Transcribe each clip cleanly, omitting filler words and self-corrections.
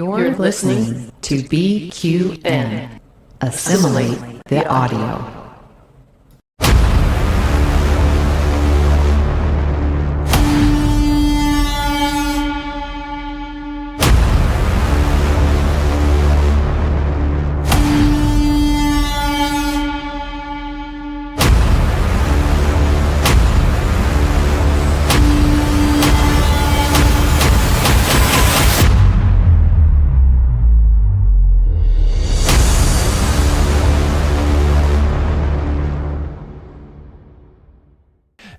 You're listening to BQN. Assimilate the audio.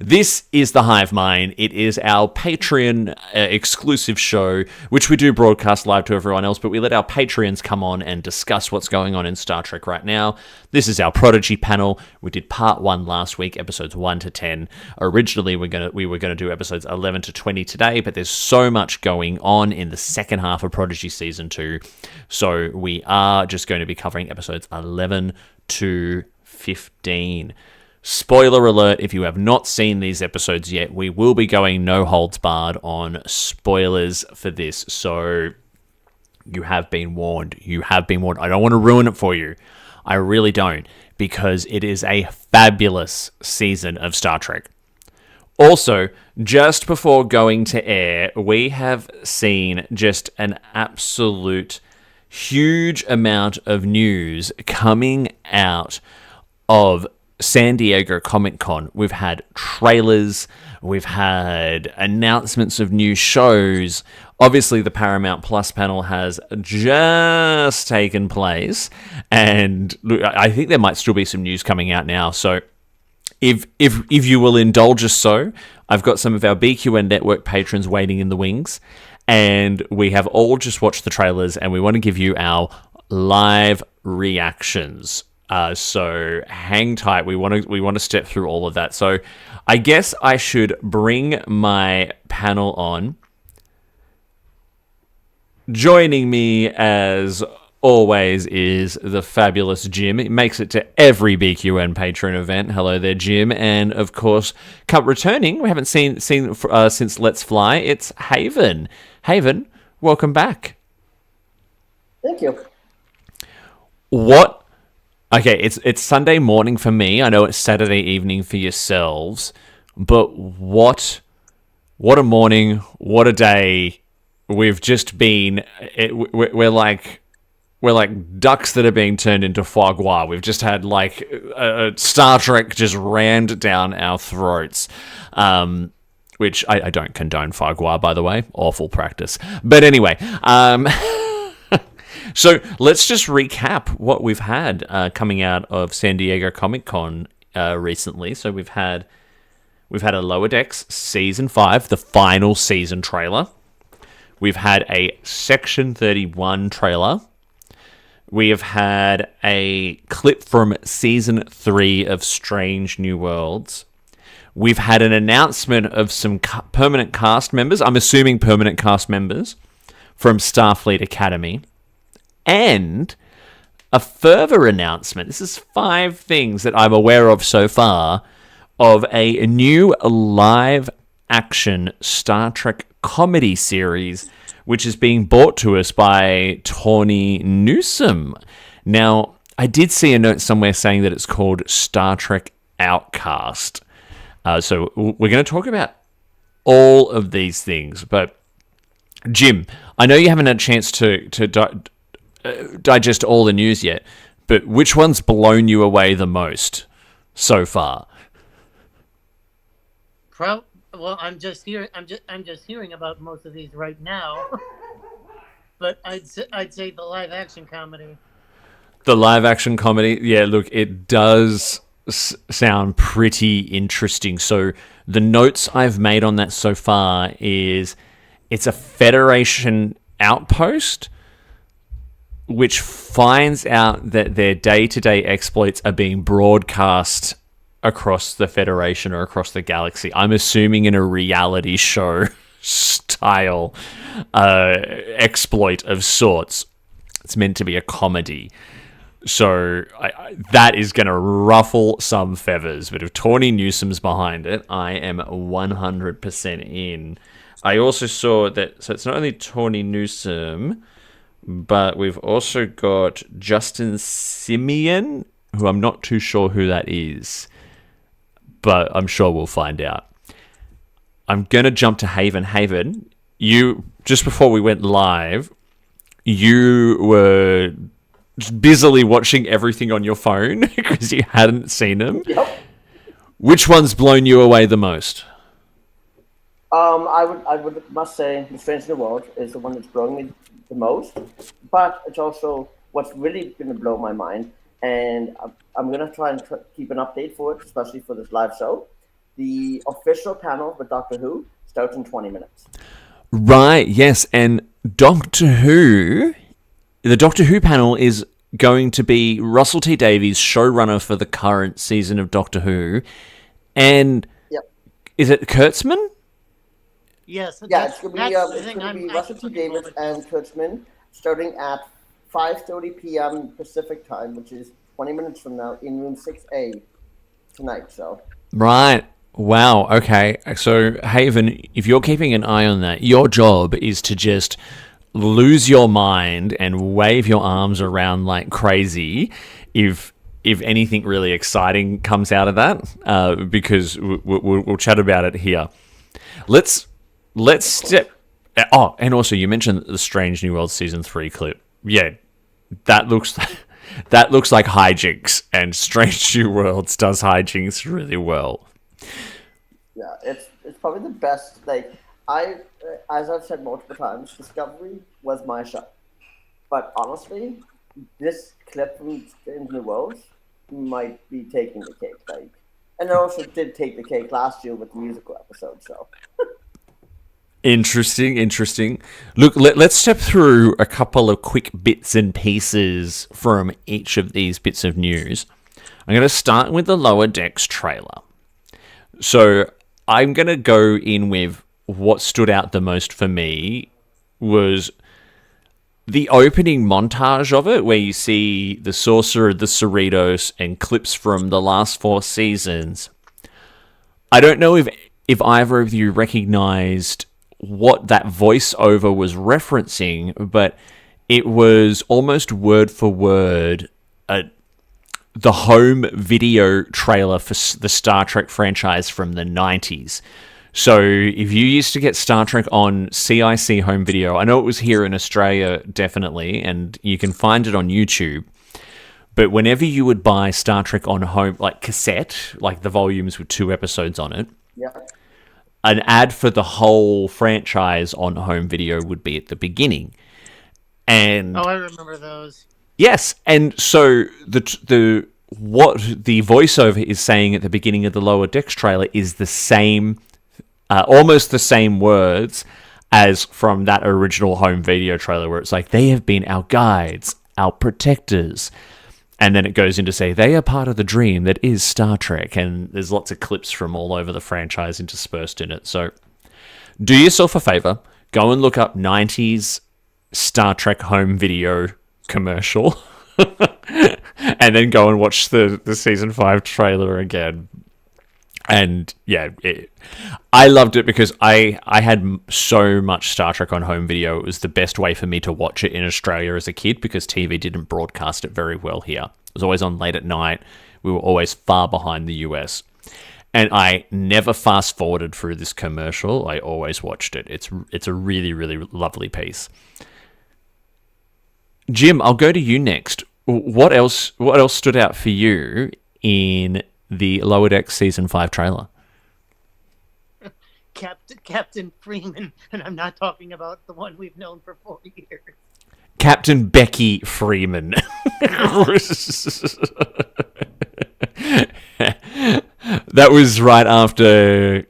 This is the Hive Mind. It is our Patreon exclusive show, which we do broadcast live to everyone else, but we let our Patreons come on and discuss what's going on in Star Trek right now. This is our Prodigy panel. We did part 1 last week, episodes 1 to 10. Originally, we were gonna do episodes 11 to 20 today, but there's so much going on in the second half of Prodigy Season 2, so we are just going to be covering episodes 11 to 15. Spoiler alert, if you have not seen these episodes yet, we will be going no holds barred on spoilers for this. So you have been warned. You have been warned. I don't want to ruin it for you. I really don't, because it is a fabulous season of Star Trek. Also, just before going to air, we have seen just an absolute huge amount of news coming out of San Diego Comic-Con. We've had trailers, we've had announcements of new shows. Obviously, the Paramount Plus panel has just taken place, and look, I think there might still be some news coming out now. So, if you will indulge us, I've got some of our BQN Network patrons waiting in the wings, and we have all just watched the trailers, and we want to give you our live reactions. So hang tight. We want to step through all of that. So I guess I should bring my panel on. Joining me as always is the fabulous Jim. It makes it to every BQN patron event. Hello there, Jim. And of course, returning, we haven't seen since Let's Fly. It's Haven. Haven, welcome back. Thank you. Okay, it's Sunday morning for me. I know it's Saturday evening for yourselves, but what a morning, what a day. We've just been. We're like ducks that are being turned into foie gras. We've just had like Star Trek just rammed down our throats. Which I don't condone foie gras, by the way. Awful practice. But anyway, so let's just recap what we've had coming out of San Diego Comic-Con recently. So we've had a Lower Decks Season 5, the final season trailer. We've had a Section 31 trailer. We have had a clip from Season 3 of Strange New Worlds. We've had an announcement of some permanent cast members, I'm assuming permanent cast members, from Starfleet Academy. And a further announcement, this is 5 things that I'm aware of so far, of a new live-action Star Trek comedy series, which is being brought to us by Tawny Newsome. Now, I did see a note somewhere saying that it's called Star Trek Outcast. So we're going to talk about all of these things. But, Jim, I know you haven't had a chance to digest all the news yet, but which one's blown you away the most so far? Well, I'm just hearing about most of these right now. But I'd say the live action comedy. The live action comedy, yeah. Look, it does sound pretty interesting. So the notes I've made on that so far is it's a Federation outpost which finds out that their day-to-day exploits are being broadcast across the Federation or across the galaxy. I'm assuming in a reality show style exploit of sorts. It's meant to be a comedy. So that is going to ruffle some feathers. But if Tawny Newsome's behind it, I am 100% in. I also saw that, so it's not only Tawny Newsome, but we've also got Justin Simeon, who I'm not too sure who that is, but I'm sure we'll find out. I'm going to jump to Haven. Haven, you, just before we went live, you were busily watching everything on your phone because you hadn't seen them. Yep. Which one's blown you away the most? I must say, The Strange New World is the one that's blown me the most, but it's also what's really going to blow my mind, and I'm going to try and keep an update for it, especially for this live show. The official panel with Doctor Who starts in 20 minutes. Right, yes, and the Doctor Who panel is going to be Russell T Davies, showrunner for the current season of Doctor Who, and Yep. is it Kurtzman? Yes. Yeah, it's going to be, that's the thing Russell T Davies and Kurtzman starting at 5:30 p.m. Pacific time, which is 20 minutes from now, in room 6A tonight. So. Right. Wow. Okay. So, Haven, if you're keeping an eye on that, your job is to just lose your mind and wave your arms around like crazy if anything really exciting comes out of that, because we'll chat about it here. Let's step. Oh, and also you mentioned the Strange New World season 3 clip. Yeah, that looks like hijinks, and Strange New Worlds does hijinks really well. Yeah, it's probably the best. Like as I've said multiple times, Discovery was my show. But honestly, this clip from Strange New Worlds might be taking the cake. And it also did take the cake last year with the musical episode. So. Interesting. Look, let's step through a couple of quick bits and pieces from each of these bits of news. I'm going to start with the Lower Decks trailer. So I'm going to go in with what stood out the most for me was the opening montage of it, where you see the Sorcerer, the Cerritos, and clips from the last 4 seasons. I don't know if either of you recognized what that voiceover was referencing, but it was almost word for word the home video trailer for the Star Trek franchise from the 90s. So if you used to get Star Trek on CIC home video, I know it was here in Australia, definitely, and you can find it on YouTube. But whenever you would buy Star Trek on home, like cassette, like the volumes with 2 episodes on it, Yeah. an ad for the whole franchise on home video would be at the beginning. And I remember those. yes, and so the what the voiceover is saying at the beginning of the Lower Decks trailer is the same, almost the same words as from that original home video trailer, where it's like, they have been our guides, our protectors. And then it goes in to say, they are part of the dream that is Star Trek. And there's lots of clips from all over the franchise interspersed in it. So do yourself a favor. Go and look up 90s Star Trek home video commercial. And then go and watch the season 5 trailer again. And yeah, I loved it because I had so much Star Trek on home video. It was the best way for me to watch it in Australia as a kid because TV didn't broadcast it very well here. It was always on late at night. We were always far behind the US. And I never fast forwarded through this commercial. I always watched it. It's a really, really lovely piece. Jim, I'll go to you next. What else stood out for you in the Lower Decks season 5 trailer? Captain Freeman, and I'm not talking about the one we've known for 40 years. Captain Becky Freeman. That was right after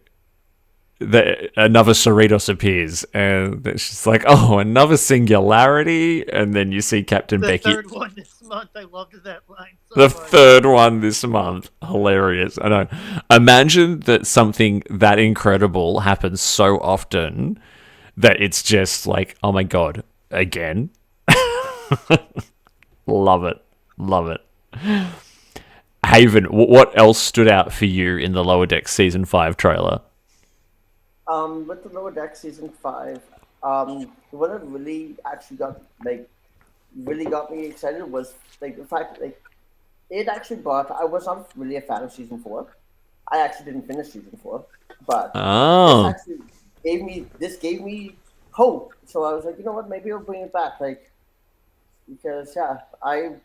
another Cerritos appears, and it's just like, oh, another singularity, and then you see Captain Becky. The third one this month. I loved that line so The much. third one this month. Hilarious. I know. Imagine that something that incredible happens so often that it's just like, oh my god, again. Love it. Haven, what else stood out for you in the Lower Decks season 5 trailer? With the Lower Deck season 5, the one that really actually got really got me excited was like the fact that like it actually brought. I was not really a fan of season 4. I actually didn't finish season 4, but this Oh. actually gave me hope. So I was like, you know what, maybe I'll bring it back. Like because I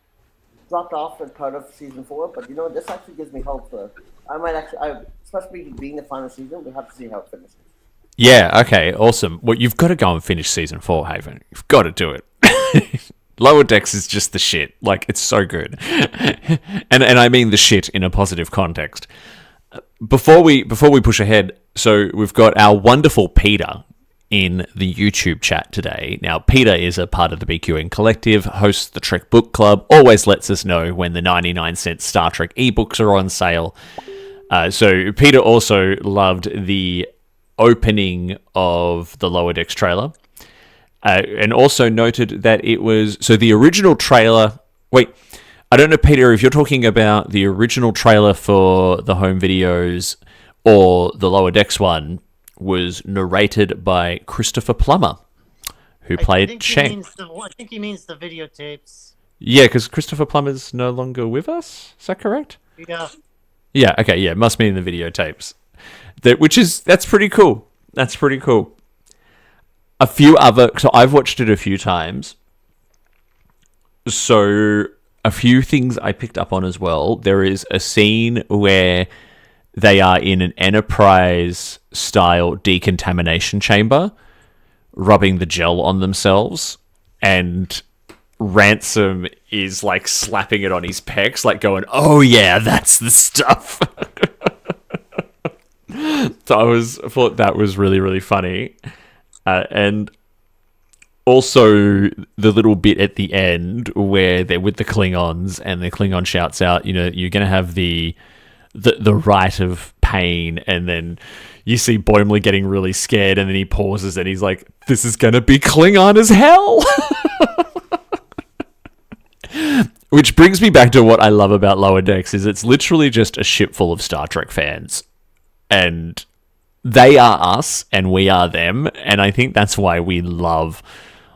dropped off at part of season 4, but this actually gives me hope. For I might actually, especially being the final season, we have to see how it finishes. Yeah, okay, awesome. Well, you've got to go and finish season 4, Haven. You've got to do it. Lower Decks is just the shit. Like, it's so good. and I mean the shit in a positive context. Before we push ahead, so we've got our wonderful Peter in the YouTube chat today. Now, Peter is a part of the BQN Collective, hosts the Trek Book Club, always lets us know when the 99-cent Star Trek ebooks are on sale. So Peter also loved the opening of the Lower Decks trailer, and also noted that it was... So the original trailer... Wait, I don't know, Peter, if you're talking about the original trailer for the home videos or the Lower Decks one was narrated by Christopher Plummer, who played Chang. I think he means the videotapes. Yeah, because Christopher Plummer's no longer with us. Is that correct? Yeah. Yeah, okay, yeah, must mean the videotapes. That's pretty cool. That's pretty cool. So I've watched it a few times. So a few things I picked up on as well. There is a scene where they are in an Enterprise-style decontamination chamber, rubbing the gel on themselves, and Ransom is like slapping it on his pecs, like going, "Oh yeah, that's the stuff." So I thought that was really, really funny. And also the little bit at the end where they're with the Klingons and the Klingon shouts out, you're going to have the rite of pain, and then you see Boimler getting really scared, and then he pauses and he's like, "This is going to be Klingon as hell." Which brings me back to what I love about Lower Decks is it's literally just a ship full of Star Trek fans. And they are us, and we are them, and I think that's why we love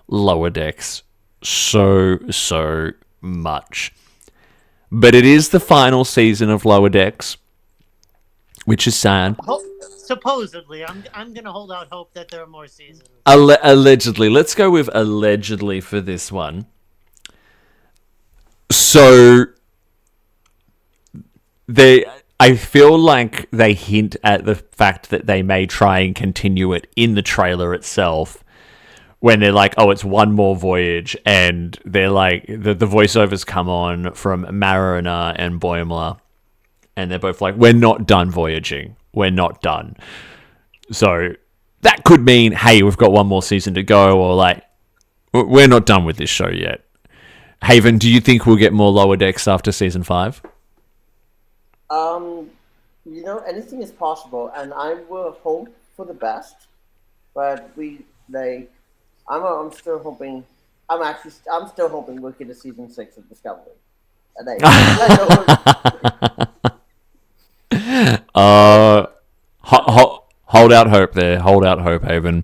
Lower Decks so, so much. But it is the final season of Lower Decks, which is sad. Supposedly, I'm gonna hold out hope that there are more seasons. Allegedly. Let's go with allegedly for this one. So, I feel like they hint at the fact that they may try and continue it in the trailer itself, when they're like, "Oh, it's one more voyage," and they're like, the voiceovers come on from Mariner and Boimler, and they're both like, "We're not done voyaging. We're not done." So that could mean, hey, we've got one more season to go, or like, we're not done with this show yet. Haven, do you think we'll get more Lower Decks after season 5? Anything is possible, and I will hope for the best. But I'm still hoping. I'm still hoping we'll get a season 6 of Discovery. And hold out hope there. Hold out hope, Haven.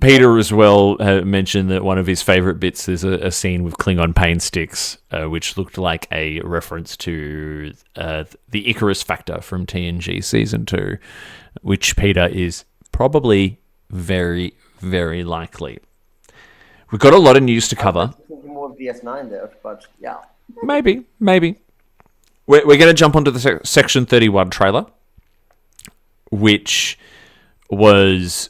Peter as well mentioned that one of his favourite bits is a scene with Klingon pain sticks, which looked like a reference to the Icarus Factor from TNG Season 2, which Peter is probably very, very likely. We've got a lot of news to cover. More of DS9 there, but yeah. Maybe. We're going to jump onto the Section 31 trailer, which was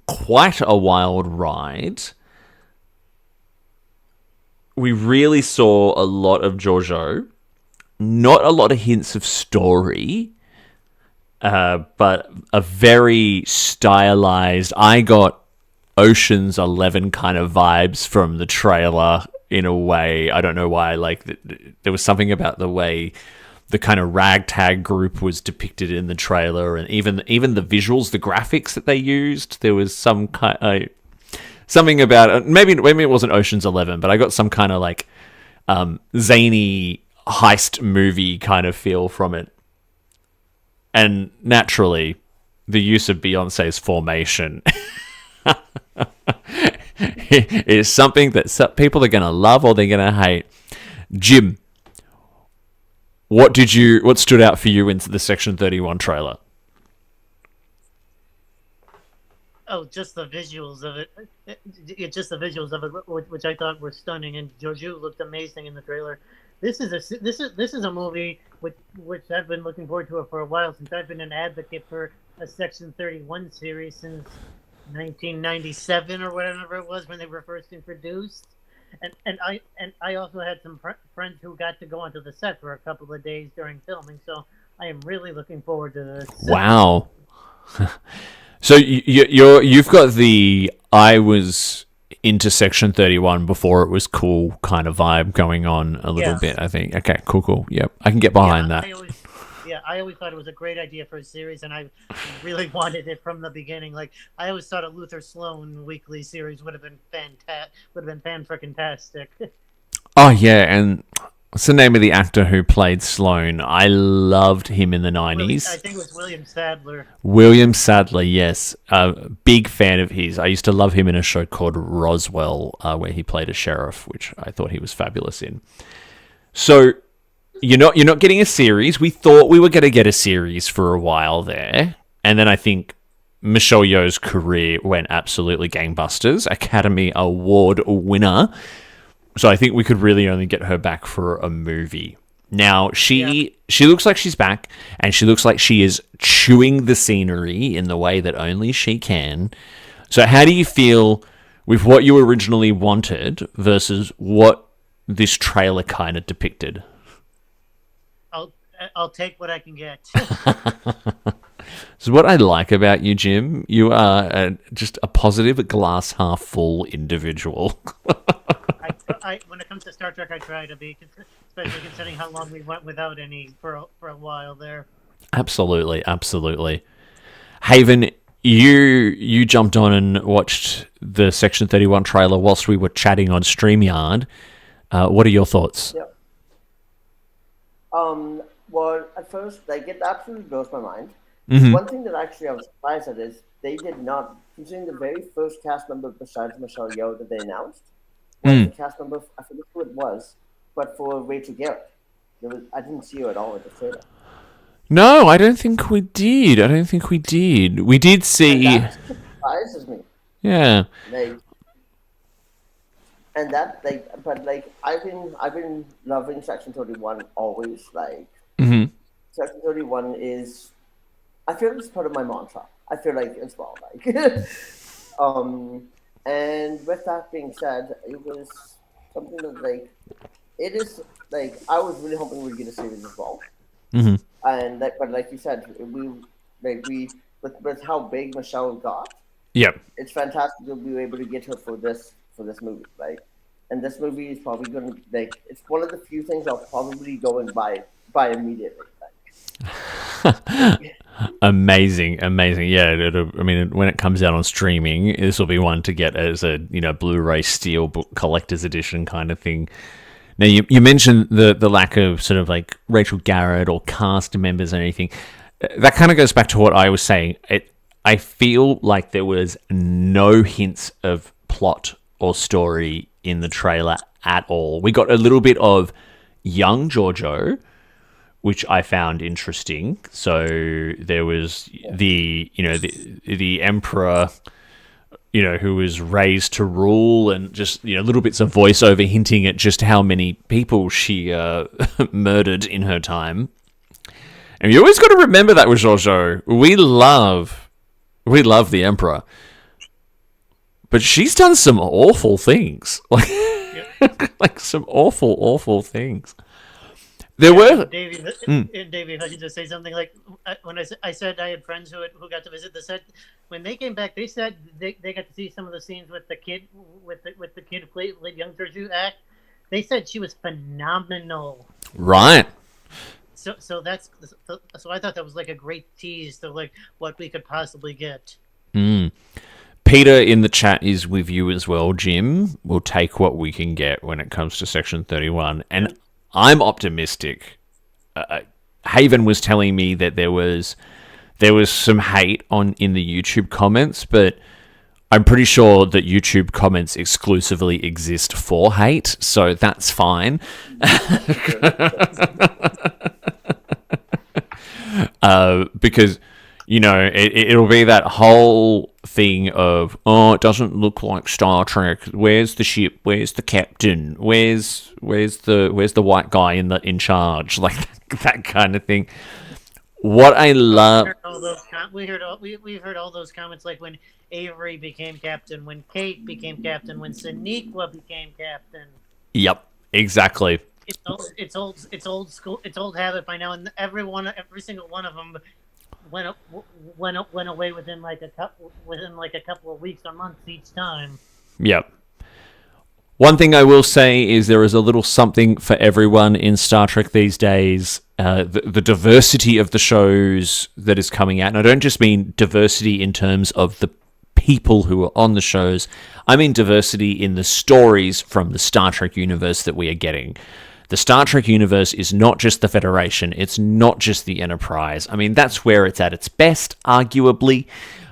quite a wild ride. We really saw a lot of Giorgio, not a lot of hints of story, but a very stylized... I got Ocean's 11 kind of vibes from the trailer in a way. I don't know why. Like, there was something about the way the kind of ragtag group was depicted in the trailer, and even the visuals, the graphics that they used. There was some kind something about it. Maybe it wasn't Ocean's 11, but I got some kind of like zany heist movie kind of feel from it. And naturally, the use of Beyonce's Formation It's something that people are going to love or they're going to hate. Jim, what stood out for you into the Section 31 trailer? Oh, just the visuals of it. Just the visuals of it, which I thought were stunning, and Joju looked amazing in the trailer. This is a movie which I've been looking forward to it for a while, since I've been an advocate for a Section 31 series since 1997 or whatever it was when they were first introduced. And I also had some friends who got to go onto the set for a couple of days during filming, so I am really looking forward to this. Wow. So you've got the I was into Section 31 before it was cool kind of vibe going on a little bit, I think. Okay, cool. Yep, I can get behind that. I always thought it was a great idea for a series, and I really wanted it from the beginning. Like, I always thought a Luther Sloan weekly series would have been fan-frickin-tastic. Oh, yeah, and what's the name of the actor who played Sloan? I loved him in the 90s. I think it was William Sadler. William Sadler, yes. Big fan of his. I used to love him in a show called Roswell, where he played a sheriff, which I thought he was fabulous in. So you're not getting a series. We thought we were going to get a series for a while there, and then I think Michelle Yeoh's career went absolutely gangbusters. Academy Award winner. So I think we could really only get her back for a movie. Now, she looks like she's back, and she looks like she is chewing the scenery in the way that only she can. So how do you feel with what you originally wanted versus what this trailer kind of depicted? I'll take what I can get. So what I like about you, Jim, you are just a positive glass half full individual. When it comes to Star Trek, I try to be, especially considering how long we went without any for a while there. Absolutely. Haven, you jumped on and watched the Section 31 trailer whilst we were chatting on StreamYard. What are your thoughts? Yep. Well, at first, it absolutely blows my mind. Mm-hmm. One thing that actually I was surprised at is they did not, considering the very first cast member besides Michelle Yeoh that they announced, was the cast member, I forget who it was, but for Rachel Garrett. I didn't see her at all in the trailer. No, I don't think we did. We did see... And that surprises me. Yeah. I've been loving Section 31 always. Mm-hmm. Section 31 is, I feel it's part of my mantra. I feel like as well. And with that being said, it was something that it is I was really hoping we'd get a series as well. Mm-hmm. And but like you said, we with how big Michelle got. Yep. It's fantastic that we were able to get her for this movie, and this movie is probably going to it's one of the few things I'll probably go and buy immediately. Amazing. Yeah, when it comes out on streaming, this will be one to get as a Blu-ray Steelbook collector's edition kind of thing. Now, you mentioned the lack of sort of Rachel Garrett or cast members or anything. That kind of goes back to what I was saying. I feel like there was no hints of plot or story in the trailer at all. We got a little bit of young Giorgio, which I found interesting. So there was the emperor, who was raised to rule, and just little bits of voiceover hinting at just how many people she murdered in her time. And you always got to remember that with Giorgio. We love the emperor, but she's done some awful things, some awful things. There were Davey, if I could just say something, when I said I had friends who got to visit the set, when they came back, they said they got to see some of the scenes with the kid with the kid who played young Giorgio act. They said she was phenomenal. Right. So I thought that was a great tease to what we could possibly get. Peter in the chat is with you as well, Jim. We'll take what we can get when it comes to Section 31, and I'm optimistic. Haven was telling me that there was some hate in the YouTube comments, but I'm pretty sure that YouTube comments exclusively exist for hate, so that's fine. Because, it'll be that whole thing of, oh, it doesn't look like Star Trek. Where's the ship? Where's the captain? Where's the white guy in charge? Like that kind of thing. What I love. We've heard all those comments, like when Avery became captain, when Kate became captain, when Sonequa became captain. Yep, exactly. It's old school. It's old habit by now, and every single one of them went away within like a couple of weeks or months each time. Yep. One thing I will say is there is a little something for everyone in Star Trek these days. The diversity of the shows that is coming out, and I don't just mean diversity in terms of the people who are on the shows. I mean diversity in the stories from the Star Trek universe that we are getting. The Star Trek universe is not just the Federation, it's not just the Enterprise. I mean, that's where it's at its best, arguably,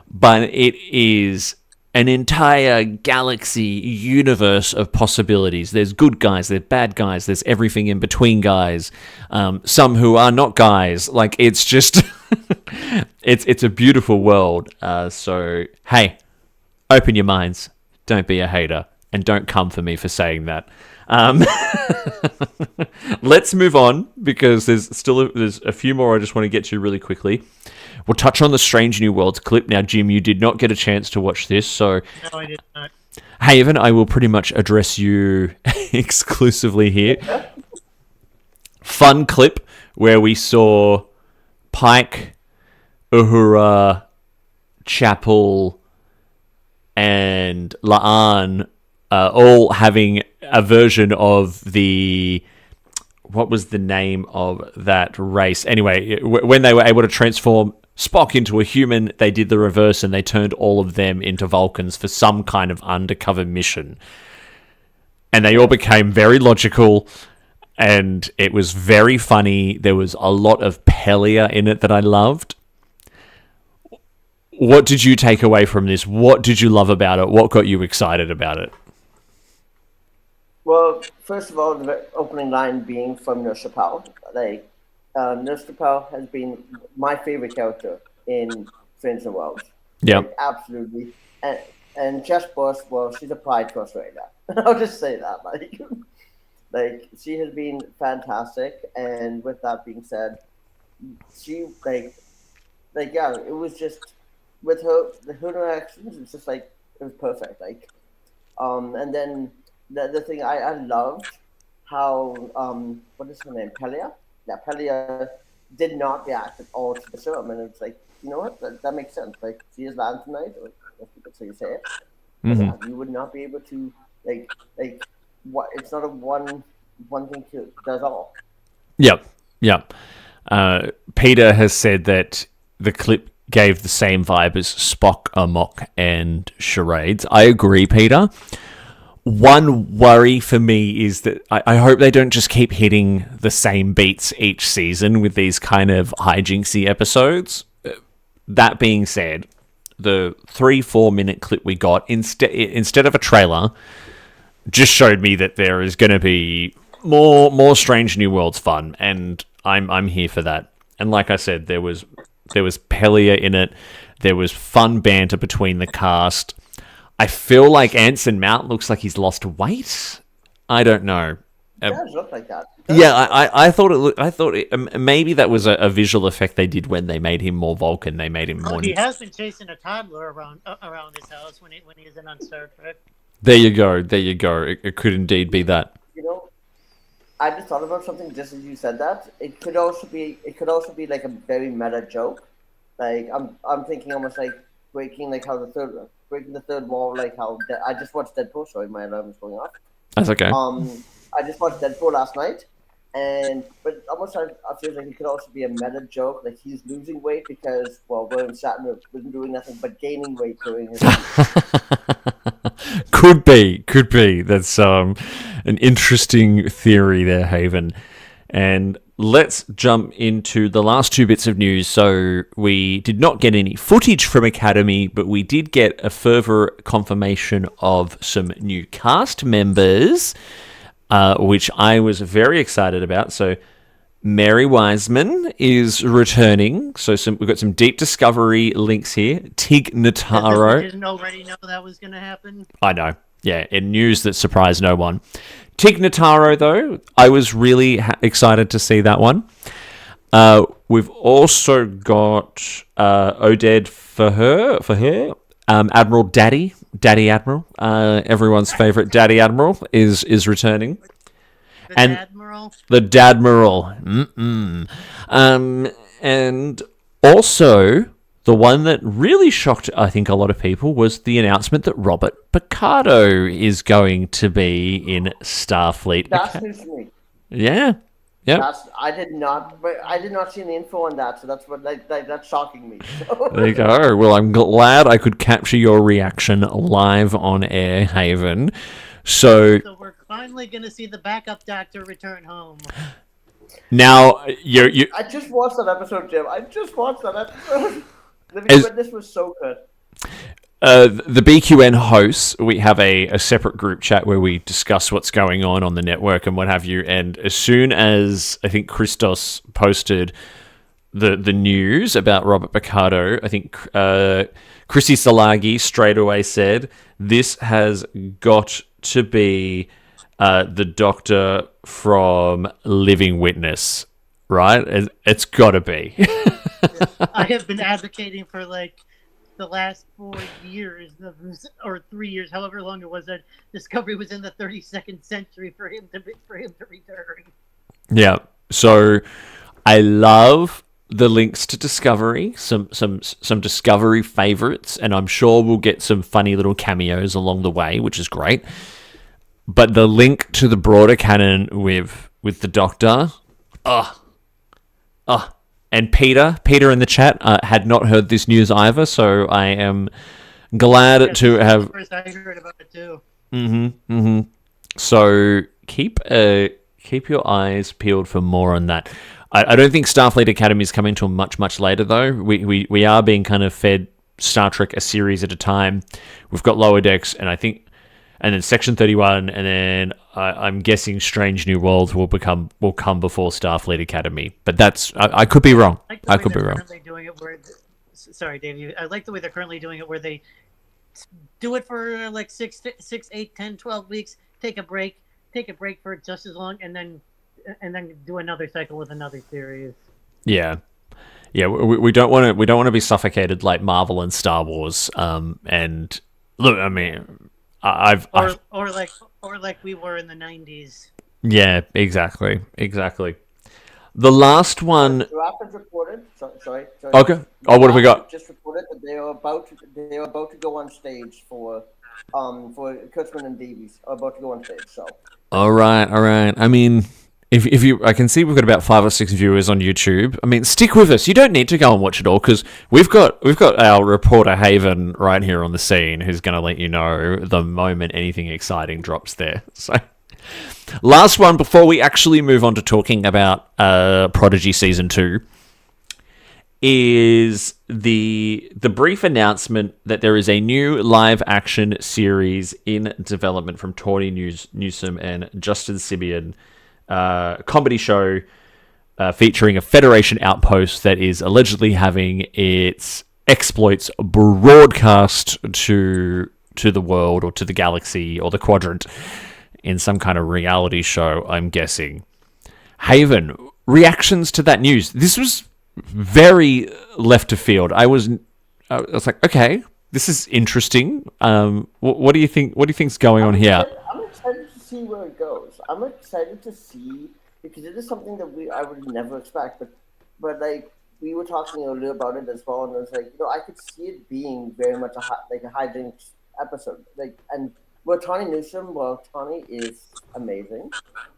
but it is an entire galaxy universe of possibilities. There's good guys, there's bad guys, there's everything in between guys, some who are not guys. Like, it's just, it's a beautiful world. So, hey, open your minds, don't be a hater, and don't come for me for saying that. Let's move on, because there's a few more I just want to get to really quickly. We'll touch on the Strange New Worlds clip. Now, Jim, you did not get a chance to watch this, so... No, I did not. Haven, I will pretty much address you exclusively here. Fun clip where we saw Pike, Uhura, Chapel, and La'an all having a version of the... What was the name of that race? Anyway, when they were able to transform Spock into a human, they did the reverse and they turned all of them into Vulcans for some kind of undercover mission. And they all became very logical, and it was very funny. There was a lot of Pelia in it that I loved. What did you take away from this? What did you love about it? What got you excited about it? Well, first of all, the opening line being from Nurse Chapel. Nurse Chapel has been my favorite character in Strange New Worlds. Yeah, absolutely. And Jess Bush, well, she's a pride crusher right now. I'll just say that. Like she has been fantastic. And with that being said, she it was just with her interactions. It's just like it was perfect. And then. The other thing I loved how what is her name, Pelia? Yeah, Pelia did not react at all to the serum, and it's like, you know what, that makes sense. Like, she is Lanthonite, or if you could say it. Mm-hmm. Yeah, you would not be able to like what? It's not a one thing does all. Yep. Peter has said that the clip gave the same vibe as Spock, Amok, and Charades. I agree, Peter. One worry for me is that I hope they don't just keep hitting the same beats each season with these kind of hijinksy episodes. That being said, the 3-4 minute clip we got, instead of a trailer, just showed me that there is going to be more Strange New Worlds fun, and I'm here for that. And like I said, there was Pelia in it. There was fun banter between the cast. I feel like Anson Mount looks like he's lost weight. I don't know. It does look like that. Yeah, I thought maybe that was a visual effect they did when they made him more Vulcan. They made him more. He has been chasing a toddler around his house when he isn't on Star Trek. There you go. It could indeed be that. You know, I just thought about something just as you said that. It could also be like a very meta joke. Like I'm thinking almost like breaking the third wall, like how I just watched Deadpool. Sorry, my alarm is going off. That's okay. I just watched Deadpool last night, but almost I feel like it could also be a meta joke. Like he's losing weight because William Shatner wasn't doing nothing but gaining weight during his. Could be. That's an interesting theory there, Haven. And let's jump into the last two bits of news. So we did not get any footage from Academy, but we did get a further confirmation of some new cast members, which I was very excited about. So Mary Wiseman is returning. So we've got some Deep Discovery links here. Tig Notaro. We didn't already know that was going to happen. I know. Yeah, in news that surprised no one. Tig Notaro, though, I was really excited to see that one. We've also got Oded for her. Admiral Daddy Admiral, everyone's favorite Daddy Admiral is returning. The Admiral. The Dadmiral. And also, the one that really shocked, I think, a lot of people was the announcement that Robert Picardo is going to be in Starfleet. That's news to me. Yeah. Yep. I did not see any info on that, so that's shocking me. There you go. Well, I'm glad I could capture your reaction live on air, Haven. So we're finally going to see the backup doctor return home. Now, you. I just watched that episode, Jim. Living Witness was so good. The BQN hosts, we have a separate group chat where we discuss what's going on the network and what have you. And as soon as I think Christos posted the news about Robert Picardo, I think Chrissy Salagi straight away said, this has got to be the Doctor from Living Witness, right? It's got to be. I have been advocating for the last 4 years or 3 years, however long it was, that Discovery was in the 32nd century for him to return. Yeah. So I love the links to Discovery, some Discovery favorites, and I'm sure we'll get some funny little cameos along the way, which is great. But the link to the broader canon with the Doctor, and Peter in the chat had not heard this news either, so I am glad to have. First, I heard about it too. So keep your eyes peeled for more on that. I don't think Starfleet Academy is coming till much later though. We are being kind of fed Star Trek a series at a time. We've got Lower Decks, and then Section 31, and then I'm guessing Strange New Worlds will come before Starfleet Academy. But that's I could be wrong. I could be wrong. Doing it where, sorry, Dave. I like the way they're currently doing it, where they do it for 6, 8, 10, 12 weeks. Take a break for just as long, and then do another cycle with another series. Yeah. Yeah, we don't want to be suffocated like Marvel and Star Wars. And look, I mean, or like we were in the 90s. Yeah, exactly. The last one. Draft is reported. Sorry. Okay. Oh, what have we got? Just reported that they are about to go on stage for Kurtzman and Davies are about to go on stage. So. All right. I mean, if you, I can see we've got about 5 or 6 viewers on YouTube. I mean, stick with us. You don't need to go and watch it all because we've got our reporter Haven right here on the scene who's going to let you know the moment anything exciting drops there. So, last one before we actually move on to talking about Prodigy Season 2 is the brief announcement that there is a new live action series in development from Tawny Newsom and Justin Simeon. Comedy show featuring a Federation outpost that is allegedly having its exploits broadcast to the world or to the galaxy or the quadrant in some kind of reality show, I'm guessing. Haven, reactions to that news. This was very left of field. I was like, okay, this is interesting. What do you think? What do you think's going on here? I'm excited to see where it goes. I'm excited to see because it is something that I would never expect. But like we were talking earlier about it as well, and it was like I could see it being very much a hijinks episode. And Tawny Newsom, Tawny is amazing,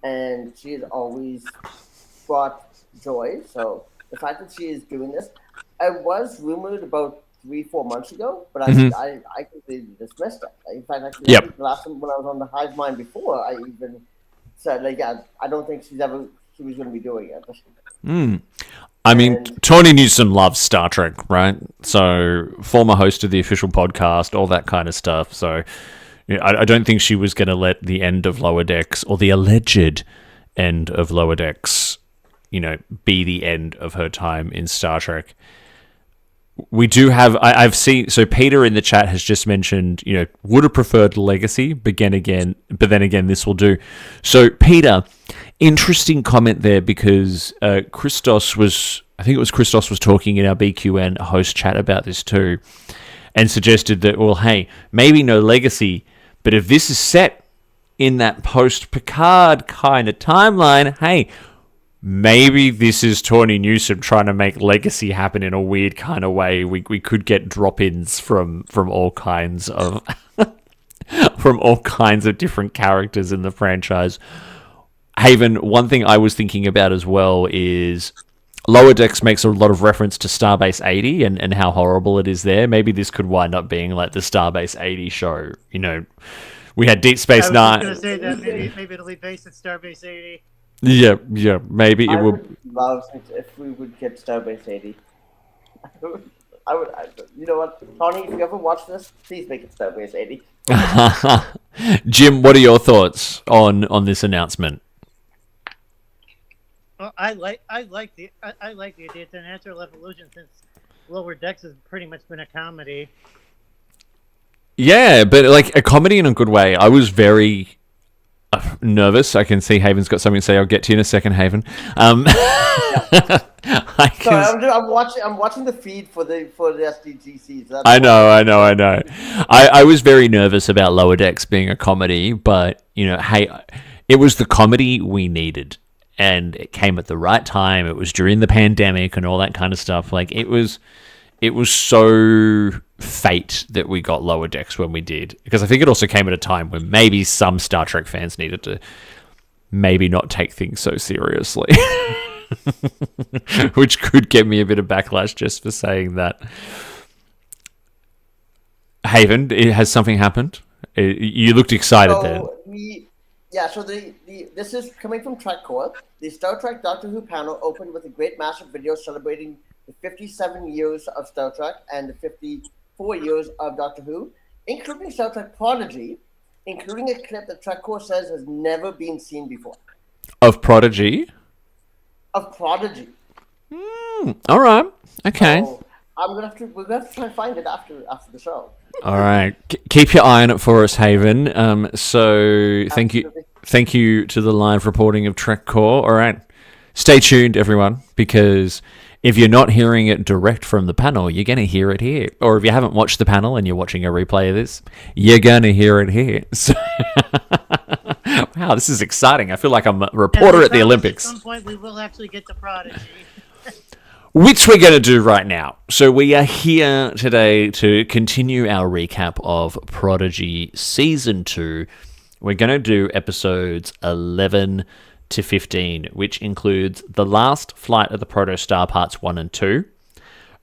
and she has always brought joy. So the fact that she is doing this, I was rumored about 3-4 months ago, but I completely dismissed it. In fact, actually, the last time when I was on the Hive Mind before, I even said I don't think she'll he was going to be doing it. I mean, Tony Newsom loves Star Trek, right? So, former host of the official podcast, all that kind of stuff. So, I don't think she was going to let the end of Lower Decks, or the alleged end of Lower Decks, be the end of her time in Star Trek. We do have, I've seen, so Peter in the chat has just mentioned, would have preferred Legacy, but then again, this will do. So, Peter, interesting comment there, because Christos was talking in our BQN host chat about this too, and suggested that, well, hey, maybe no Legacy, but if this is set in that post-Picard kind of timeline, hey, maybe this is Tony Newsom trying to make Legacy happen in a weird kind of way. We could get drop-ins from all kinds of different characters in the franchise. Haven, one thing I was thinking about as well is Lower Decks makes a lot of reference to Starbase 80 and how horrible it is there. Maybe this could wind up being like the Starbase 80 show. We had Deep Space Nine. I was going to say that maybe it'll be based at Starbase 80. Yeah, maybe it will. would love it if we would get Starbase 80. I would. You know what, Tony? If you ever watch this, please make it Starbase 80. Jim, what are your thoughts on this announcement? Well, I like the idea. It's a natural evolution since Lower Decks has pretty much been a comedy. Yeah, but like a comedy in a good way. I was very nervous. I can see Haven's got something to say. I'll get to you in a second, Haven. Sorry, I'm watching the feed for the SDGCs. I know. I was very nervous about Lower Decks being a comedy, but hey, it was the comedy we needed, and it came at the right time. It was during the pandemic and all that kind of stuff. Like it was so fate that we got Lower Decks when we did, because I think it also came at a time when maybe some Star Trek fans needed to maybe not take things so seriously, which could get me a bit of backlash just for saying that. Haven, has something happened? You looked excited there. So this is coming from TrekCore. The Star Trek Doctor Who panel opened with a great massive video celebrating the 57 years of Star Trek and the 54 years of Doctor Who, including Star Trek Prodigy, including a clip that TrekCore says has never been seen before. Of Prodigy? Of Prodigy. All right. Okay. So we're gonna have to try and find it after the show. All right. Keep your eye on it for us, Haven. So thank you to the live reporting of TrekCore. All right. Stay tuned, everyone, because if you're not hearing it direct from the panel, you're going to hear it here. Or if you haven't watched the panel and you're watching a replay of this, you're going to hear it here. So, wow, this is exciting. I feel like I'm a reporter at the Olympics. At some point, we will actually get to Prodigy. Which we're going to do right now. So we are here today to continue our recap of Prodigy Season 2. We're going to do episodes 11 to 15, which includes The Last Flight of the Protostar Parts 1 and 2,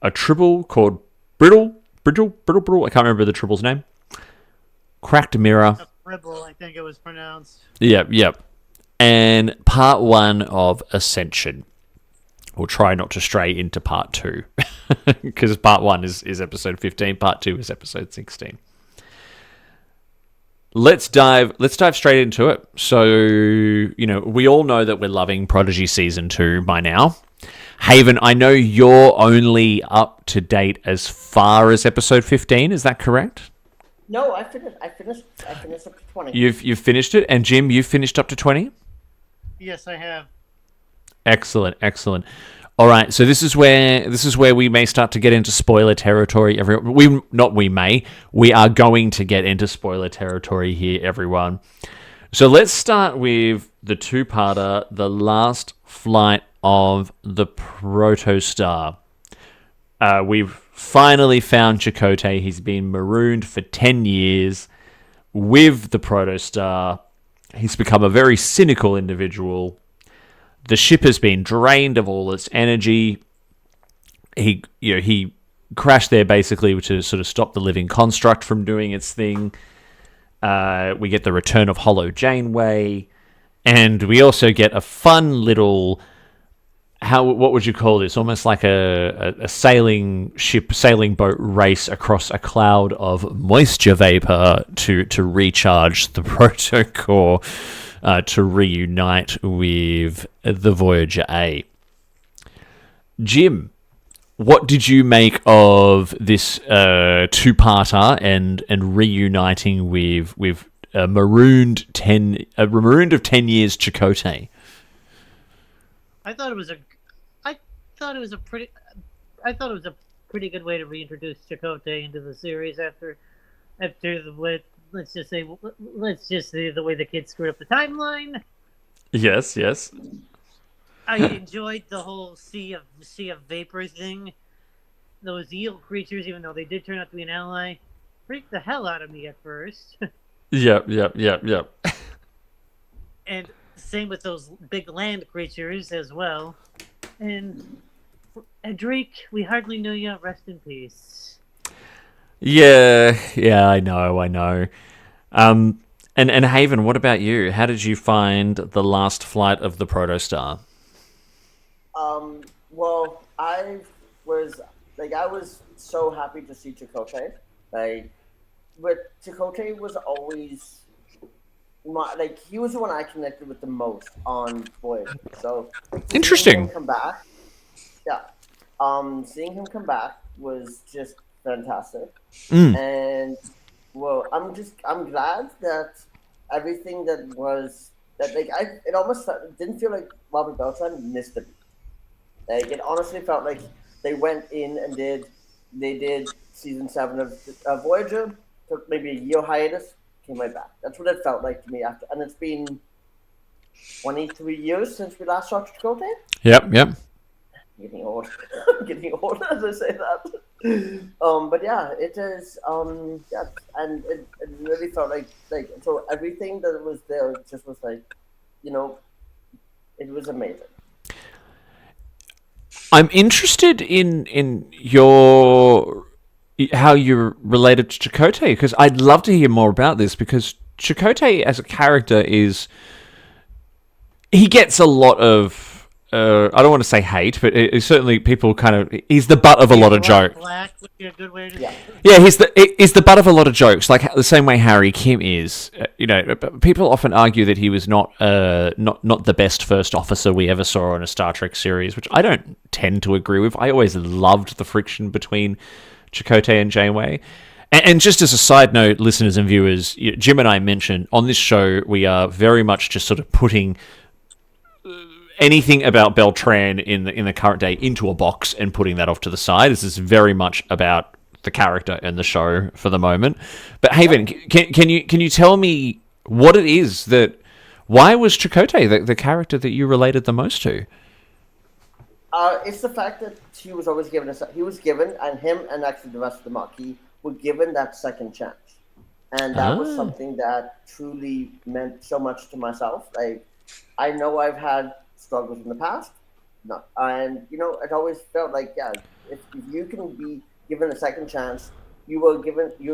a tribble called Brittle, I can't remember the tribble's name, Cracked Mirror. Fribble, I think it was pronounced. Yep. And part 1 of Ascension. We'll try not to stray into part 2, because part 1 is episode 15, part 2 is episode 16. Let's dive straight into it. So, we all know that we're loving Prodigy Season 2 by now. Haven, I know you're only up to date as far as episode 15, is that correct? No, I finished up to 20. You've finished it, and Jim, you've finished up to 20? Yes, I have. Excellent. All right, so this is where we may start to get into spoiler territory. We are going to get into spoiler territory here, everyone. So let's start with the two-parter, The Last Flight of the Protostar. We've finally found Chakotay. He's been marooned for 10 years with the Protostar. He's become a very cynical individual. The ship has been drained of all its energy. He crashed there basically to sort of stop the living construct from doing its thing. We get the return of Hollow Janeway, And we also get a fun little, what would you call this? Almost like a sailing boat race across a cloud of moisture vapor to recharge the protocore to reunite with the Voyager A. Jim, what did you make of this two-parter and reuniting with a marooned of 10 years Chakotay? I thought it was a pretty good way to reintroduce Chakotay into the series after the way, let's just say the way the kids screwed up the timeline. Yes. I enjoyed the whole sea of vapor thing. Those eel creatures, even though they did turn out to be an ally, freaked the hell out of me at first. Yep. And same with those big land creatures as well. And Drake, we hardly knew you. Rest in peace. Yeah, I know. And Haven, what about you? How did you find the last flight of the Protostar? Well, I was so happy to see Chakotay. But Chakotay was always he was the one I connected with the most on Voyager. So interesting. Seeing him come back, seeing him come back was just fantastic. And well, I'm glad that everything it almost didn't feel like Robert Beltran missed a beat. It honestly felt like they went in and did season 7 of Voyager, took maybe a year hiatus, came right back. That's what it felt like to me after, and it's been 23 years since we last saw Chakotay. Yep. Getting old. Getting old as I say that. But yeah, it is. And it really felt like so everything that was there just was it was amazing. I'm interested in how you're related to Chakotay, because I'd love to hear more about this, because Chakotay as a character he gets a lot of I don't want to say hate, but it's certainly people he's the butt of a lot of jokes. Black would be a good way to Yeah, he's the butt of a lot of jokes, like the same way Harry Kim is. People often argue that he was not the best first officer we ever saw on a Star Trek series, which I don't tend to agree with. I always loved the friction between Chakotay and Janeway. And just as a side note, listeners and viewers, Jim and I mentioned on this show we are very much just sort of putting anything about Beltran in the current day into a box and putting that off to the side. This is very much about the character and the show for the moment. But Haven, can you tell me what it is why was Chakotay the character that you related the most to? It's the fact that he was always given and him and actually the rest of the Maquis were given that second chance, and that was something that truly meant so much to myself. I know I've had struggles in the past, and it always felt like if you can be given a second chance, you're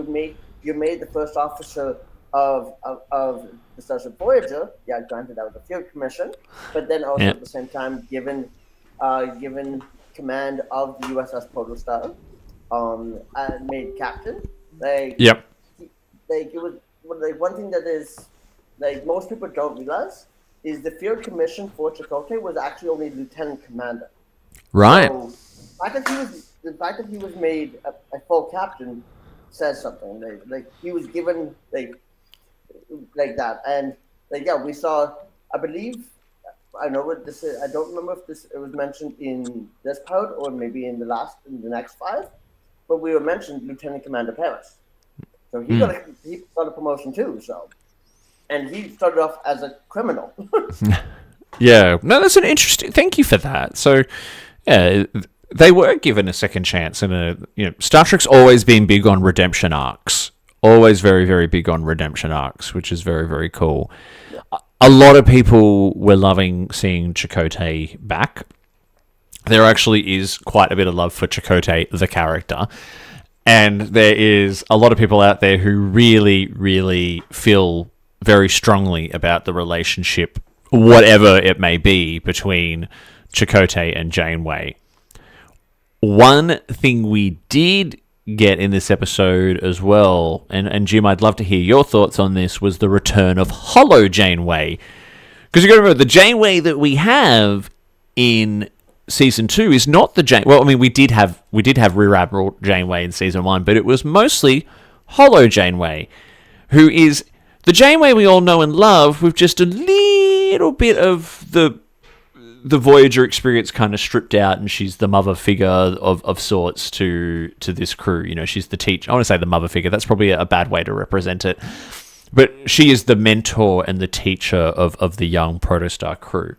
made the first officer of the Starship Voyager. Yeah, granted that was a field commission, but then also at the same time given command of the USS Protostar, and made captain. It was one thing that is most people don't realize is the field commission for Chakotay was actually only lieutenant commander. Right. So the fact that he was made a full captain says something. He was given like that, and we saw. I believe. I know what this is. I don't remember if it was mentioned in this part or maybe in the next 5, but we were mentioned Lieutenant Commander Paris. So he got a promotion too. So, and he started off as a criminal. Yeah, no, that's an interesting. Thank you for that. So, yeah, they were given a second chance, and Star Trek's always been big on redemption arcs. Always very, very big on redemption arcs, which is very, very cool. Yeah. A lot of people were loving seeing Chakotay back. There actually is quite a bit of love for Chakotay, the character. And there is a lot of people out there who really, really feel very strongly about the relationship whatever it may be between Chakotay and Janeway. One thing we did get in this episode as well, and Jim, I'd love to hear your thoughts on this, was the return of Hollow Janeway. Because you got to remember, the Janeway that we have in season 2 is not the Janeway. Well, I mean, we did have Rear Admiral Janeway in season 1, but it was mostly Hollow Janeway, who is the Janeway we all know and love, with just a little bit of the Voyager experience kind of stripped out, and she's the mother figure of sorts to this crew. You know, she's the teacher. I want to say the mother figure. That's probably a bad way to represent it. But she is the mentor and the teacher of the young Protostar crew.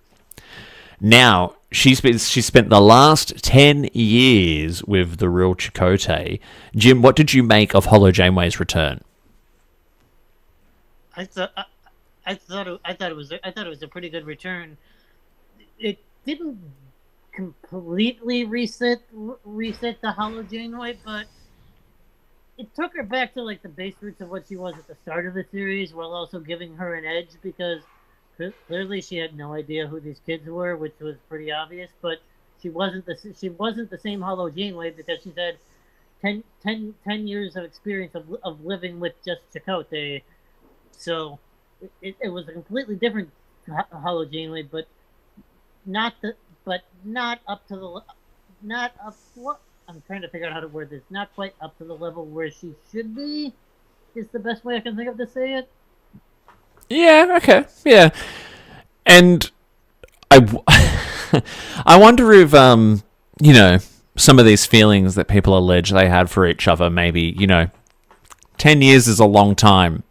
Now, she spent the last 10 years with the real Chakotay. Jim, what did you make of Hollow Janeway's return? I thought it was a pretty good return. It didn't completely reset the Hollow Janeway, but it took her back to like the base roots of what she was at the start of the series, while also giving her an edge, because clearly she had no idea who these kids were, which was pretty obvious. But she wasn't the same Hollow Janeway, because she's had 10 years of experience of living with just Chakotay. So it was a completely different Hollow Janeway, but not up to the what I'm trying to figure out how to word this. Not quite up to the level where she should be, is the best way I can think of to say it. Yeah, okay, yeah. And I wonder if, you know, some of these feelings that people allege they had for each other, maybe, you know, 10 years is a long time,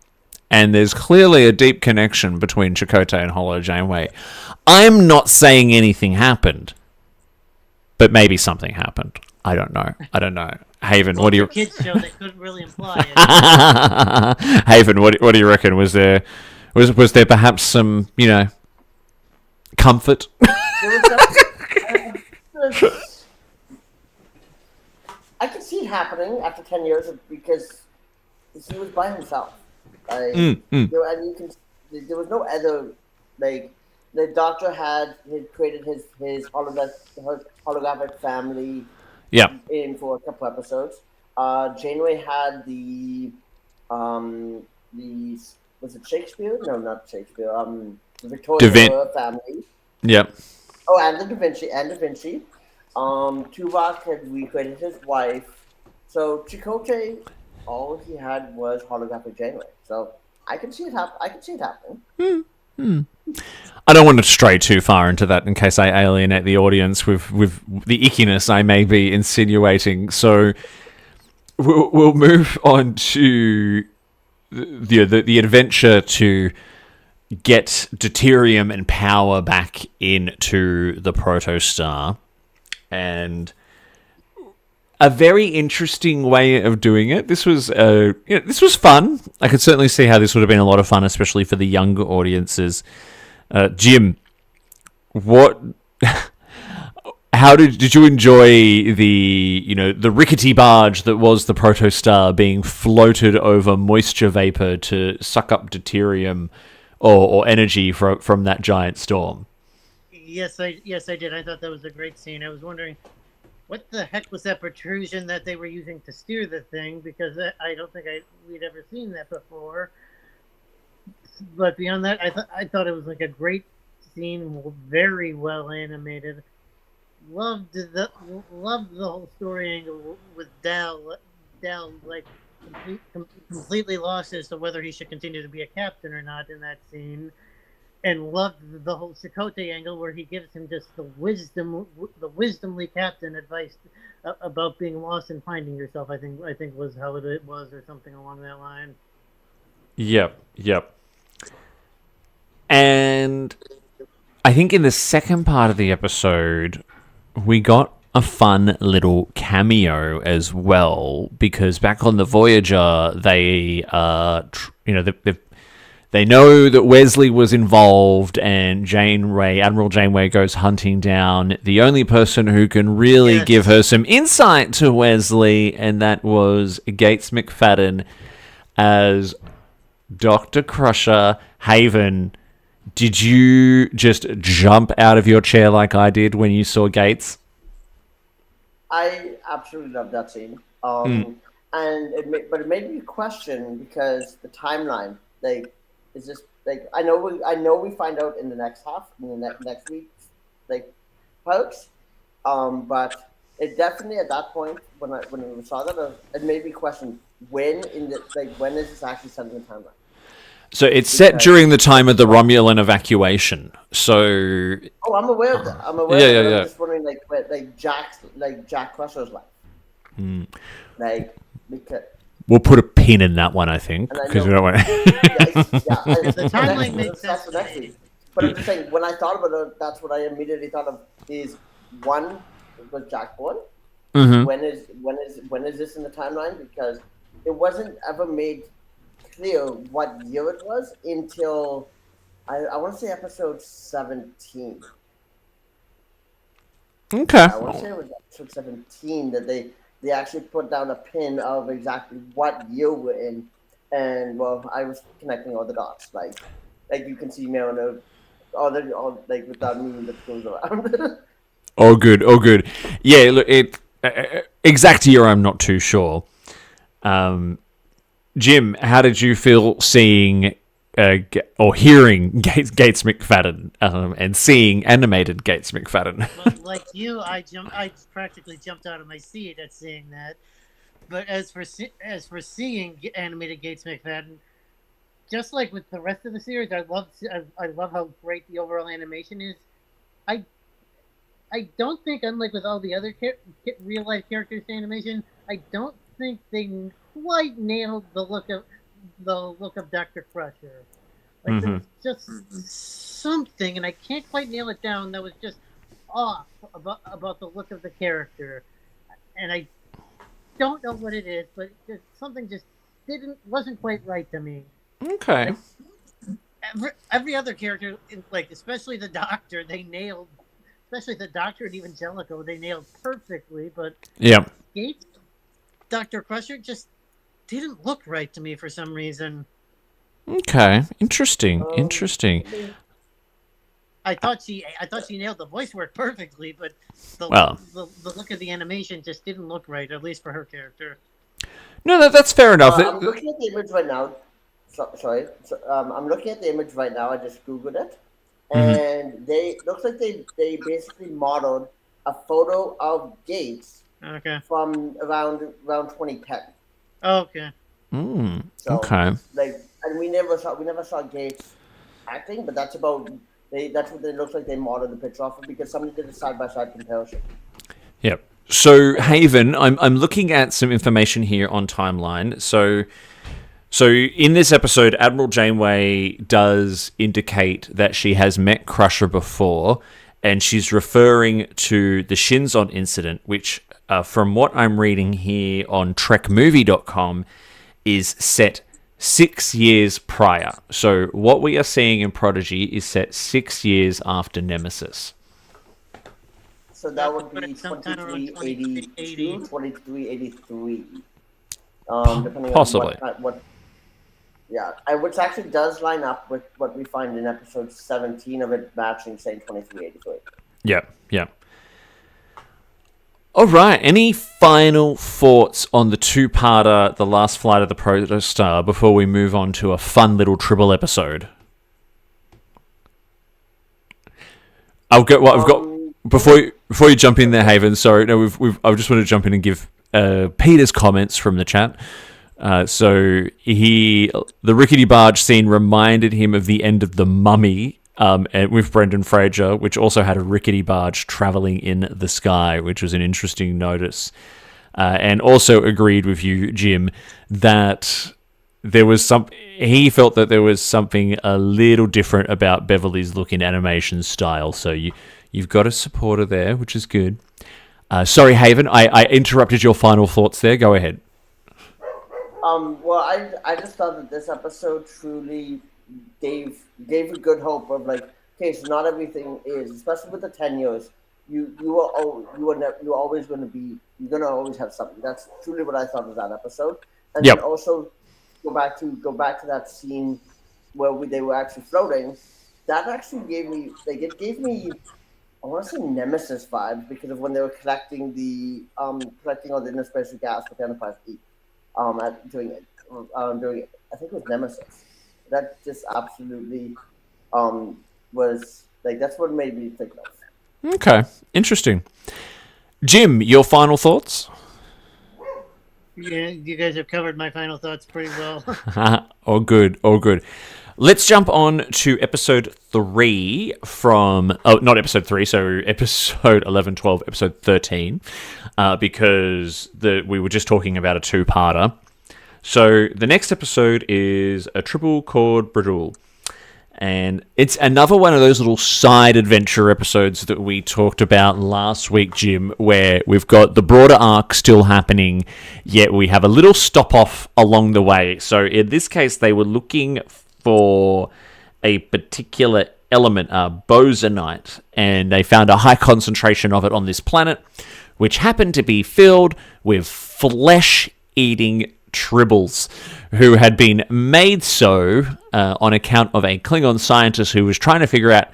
and there's clearly a deep connection between Chakotay and Hollow Janeway. I'm not saying anything happened, but maybe something happened. I don't know. Haven, what do you... Kids show they couldn't really imply it. Haven, what do you reckon? Was there perhaps some, you know, comfort? I can see it happening after 10 years because he was by himself. There was no other, like, the Doctor had created his holographic family. Yeah. In for a couple episodes. Janeway had the was it Shakespeare? No, not Shakespeare. The Victoria family. Yep. Oh, and the Da Vinci. Tuvok had recreated his wife. So Chakotay, all he had was holographic Janeway. So I can see it happening. I don't want to stray too far into that in case I alienate the audience with the ickiness I may be insinuating. So we'll move on to the adventure to get deuterium and power back into the Protostar, and a very interesting way of doing it. This was this was fun. I could certainly see how this would have been a lot of fun, especially for the younger audiences. Jim, how did you enjoy the rickety barge that was the Protostar being floated over moisture vapor to suck up deuterium or energy from that giant storm? Yes, I did. I thought that was a great scene. I was wondering, what the heck was that protrusion that they were using to steer the thing? Because I don't think we'd ever seen that before. But beyond that, I thought it was like a great scene, very well animated. Loved the whole story angle with Dal like completely lost as to whether he should continue to be a captain or not in that scene. And loved the whole Chakotay angle where he gives him just the wisdomly captain advice about being lost and finding yourself. I think was how it was, or something along that line. Yep. And I think in the second part of the episode, we got a fun little cameo as well, because back on the Voyager, they they know that Wesley was involved, and Admiral Janeway goes hunting down the only person who can really give her some insight to Wesley, and that was Gates McFadden as Dr. Crusher. Haven, Did you just jump out of your chair like I did when you saw Gates? I absolutely love that scene. And but it made me question because the timeline, like, is just like I know we find out in the next half, in the next week, like, perks. But it definitely at that point when we saw that, it made me question when is this actually set in the timeline? So it's set during the time of the Romulan evacuation. So Oh, I'm aware of that. I'm aware. Yeah. I'm just wondering, Jack Crusher's life, like because. we'll put a pin in that one, I think, And I because we know- don't want. The timeline makes sense. That's the next week. But I'm just saying, when I thought about it, that's what I immediately thought of. Is one was Jack born? Mhm. When is this in the timeline? Because it wasn't ever made clear what year it was until I want to say episode 17. Okay. I want to say it was episode 17 that they actually put down a pin of exactly what year we're in, and well, I was connecting all the dots, like you can see me on all like with that meme that goes around. Oh, good. Oh, good. Yeah, look, exact year, I'm not too sure. Jim, how did you feel seeing or hearing Gates McFadden and seeing animated Gates McFadden? Well, like you, I practically jumped out of my seat at seeing that. But as for seeing animated Gates McFadden, just like with the rest of the series, I love how great the overall animation is. I don't think, unlike with all the other real life characters animation, I don't think they quite nailed the look of Dr. Crusher. Like there was just something, and I can't quite nail it down. That was just off about the look of the character, and I don't know what it is, but something just wasn't quite right to me. Okay. Every other character, like especially the Doctor, they nailed. Especially the Doctor and even Jellicoe, they nailed perfectly. But Yeah. Gates, Dr. Crusher just didn't look right to me for some reason. Okay. Interesting. Interesting. I thought she nailed the voice work perfectly, but the look of the animation just didn't look right, at least for her character. No, that's fair enough. I'm looking at the image right now. Sorry. I'm looking at the image right now. I just Googled it. And looks like they basically modeled a photo of Gates from around 2010. Okay. So, okay. Like, and we never saw Gates acting, but that's what they looks like they modeled the picture off of because somebody did a side by side comparison. Yep. So Haven, I'm looking at some information here on timeline. So in this episode, Admiral Janeway does indicate that she has met Crusher before, and she's referring to the Shinzon incident, which, from what I'm reading here on trekmovie.com, is set 6 years prior. So what we are seeing in Prodigy is set 6 years after Nemesis. So that would be 2382, 2383. Depending Possibly. on what. Yeah, which actually does line up with what we find in episode 17 of it matching, saying 2383. Yeah. All right. Any final thoughts on the two-parter, The Last Flight of the Protostar, before we move on to a fun little Tribble episode? I've got before you jump in there, Haven. Sorry, no, I just want to jump in and give Peter's comments from the chat. So the rickety barge scene reminded him of the end of The Mummy, and with Brendan Fraser, which also had a rickety barge traveling in the sky, which was an interesting notice. And also agreed with you, Jim, that he felt that there was something a little different about Beverly's look in animation style. So you've got a supporter there, which is good. Sorry, Haven, I interrupted your final thoughts there. Go ahead. Well, I just thought that this episode truly gave a good hope of like, okay, so not everything is, especially with the 10 years, you're always going to always have something. That's truly what I thought of that episode. And then also go back to that scene where they were actually floating. that actually gave me I want to say Nemesis vibes because of when they were collecting all the interspatial gas for the Enterprise E, at doing it. I think it was Nemesis. That just absolutely was like that's what made me think of. Okay, interesting. Jim, your final thoughts? Yeah, you guys have covered my final thoughts pretty well. All good, all good. Let's jump on to episode 3 from... Oh, not episode 3, so episode 11, 12, episode 13, because we were just talking about a two-parter. So the next episode is a triple chord bridle. And it's another one of those little side adventure episodes that we talked about last week, Jim, where we've got the broader arc still happening, yet we have a little stop-off along the way. So in this case, they were looking for a particular element, bosonite, and they found a high concentration of it on this planet, which happened to be filled with flesh-eating tribbles, who had been made so on account of a Klingon scientist who was trying to figure out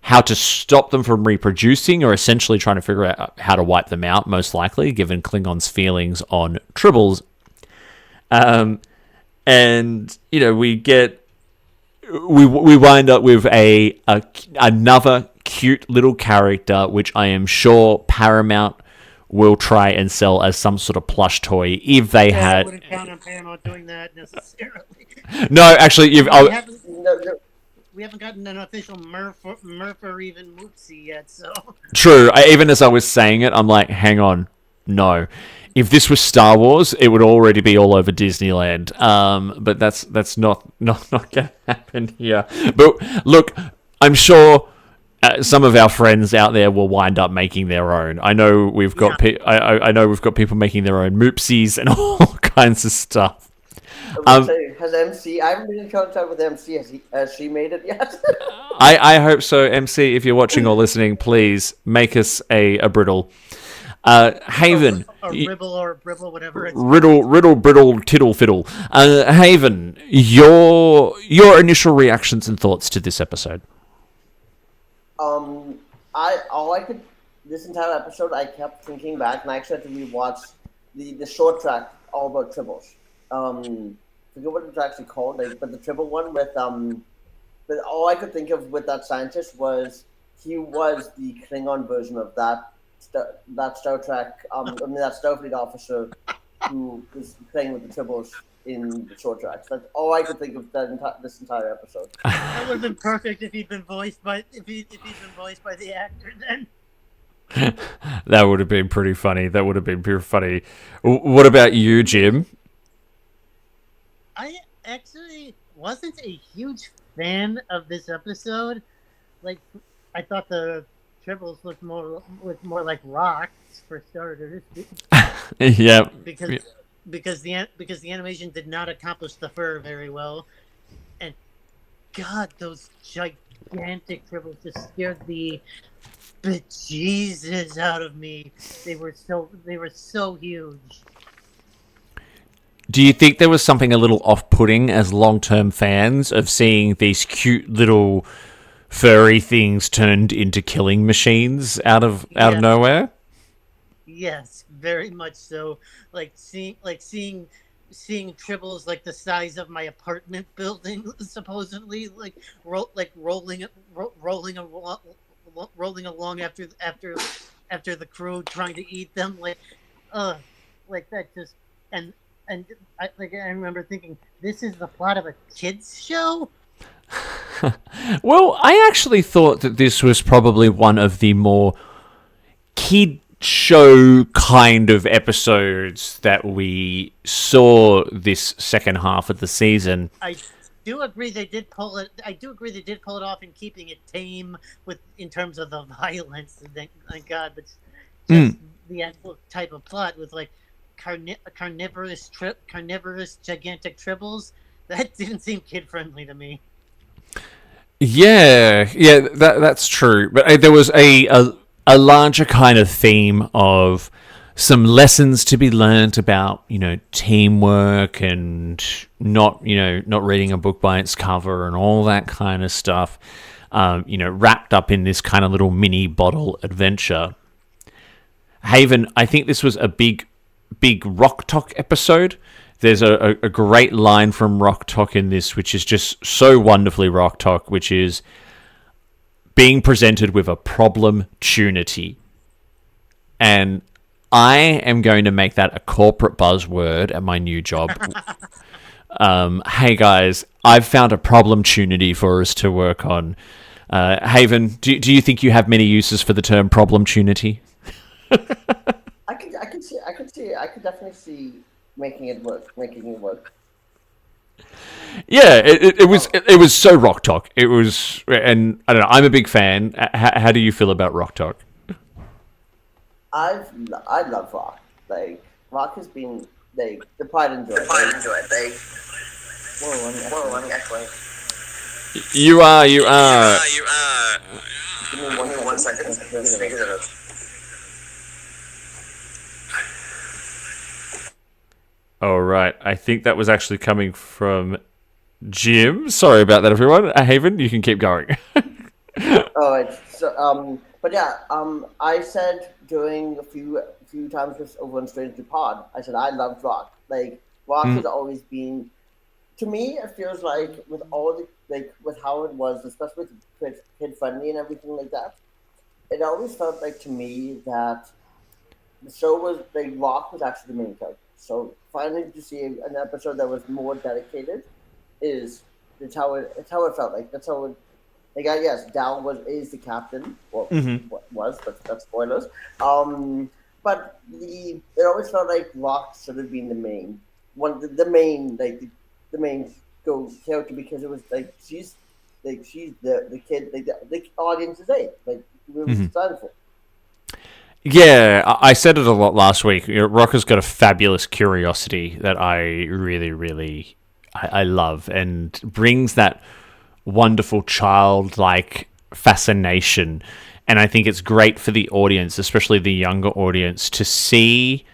how to stop them from reproducing, or essentially trying to figure out how to wipe them out, most likely, given Klingons' feelings on tribbles. And, you know, we wind up with another cute little character, which I am sure Paramount will try and sell as some sort of plush toy if they had. I wouldn't count on Paramount doing that necessarily. No, actually, We haven't gotten an official Murph or even Moopsie yet, so. True. Even as I was saying it, I'm like, hang on, no. If this was Star Wars, it would already be all over Disneyland. But that's not going to happen here. But look, I'm sure some of our friends out there will wind up making their own. I know we've got I know we've got people making their own Moopsies and all kinds of stuff. Has MC? I haven't been in contact with MC. Has she made it yet? I hope so. MC, if you're watching or listening, please make us a brittle. Haven, a ribble or a bribble, whatever. Riddle, brittle, tittle, fiddle. Haven, your initial reactions and thoughts to this episode. This entire episode, I kept thinking back, and I actually had to rewatch the short track all about tribbles. Forget what it's actually called, but the tribble one with but all I could think of with that scientist was he was the Klingon version of that Star Trek, that Starfleet officer who was playing with the tribbles in the short tracks. That's all I could think of this entire episode. That would have been perfect if he'd been voiced by the actor then. That would have been pretty funny. What about you, Jim? I actually wasn't a huge fan of this episode. Like, I thought the tribbles looked more like rocks for starters. Yeah. Because the animation did not accomplish the fur very well, and God, those gigantic tribbles just scared the bejesus out of me. They were so huge. Do you think there was something a little off-putting as long-term fans of seeing these cute little furry things turned into killing machines out of nowhere? Yes, very much so. Like seeing tribbles like the size of my apartment building, supposedly, rolling along after the crew trying to eat them, like that just and I remember thinking, this is the plot of a kids show. Well, I actually thought that this was probably one of the more kid show kind of episodes that we saw this second half of the season. I do agree they did pull it off in keeping it tame in terms of the violence. Thank God, but just the actual type of plot with like carnivorous gigantic tribbles, that didn't seem kid friendly to me. Yeah, that's true. But there was a larger kind of theme of some lessons to be learnt about, teamwork and not reading a book by its cover and all that kind of stuff, wrapped up in this kind of little mini bottle adventure. Haven, I think this was a big Rock Talk episode. There's a great line from Rock Talk in this, which is just so wonderfully Rock Talk, which is being presented with a problem-tunity. And I am going to make that a corporate buzzword at my new job. Hey guys, I've found a problem-tunity for us to work on. Haven, do you think you have many uses for the term problem-tunity? I could definitely see making it work. Yeah, it was so Rock Talk. It was, and I don't know. I'm a big fan. How do you feel about Rock Talk? I love rock. Like rock has been the pride and joy. Whoa, I'm echoing. You are. Give me 1 second. All right. I think that was actually coming from Jim. Sorry about that, everyone. Haven, you can keep going. But yeah, I said during a few times just over on Strange to Pod, I said I loved rock. Like rock has always been, to me, it feels like with all the with how it was, especially with kid friendly and everything like that. It always felt like to me that the show was like rock was actually the main character. So finally to see an episode that was more dedicated it's how it felt like. That's how it. Like, yes, Dal is the captain. Well, was, but that's spoilers. But it always felt like Rock should have been the main go character, because it was like she's the kid, like the audience is like really excited for. Yeah, I said it a lot last week. Rock has got a fabulous curiosity that I really, really I love, and brings that wonderful childlike fascination. And I think it's great for the audience, especially the younger audience, to see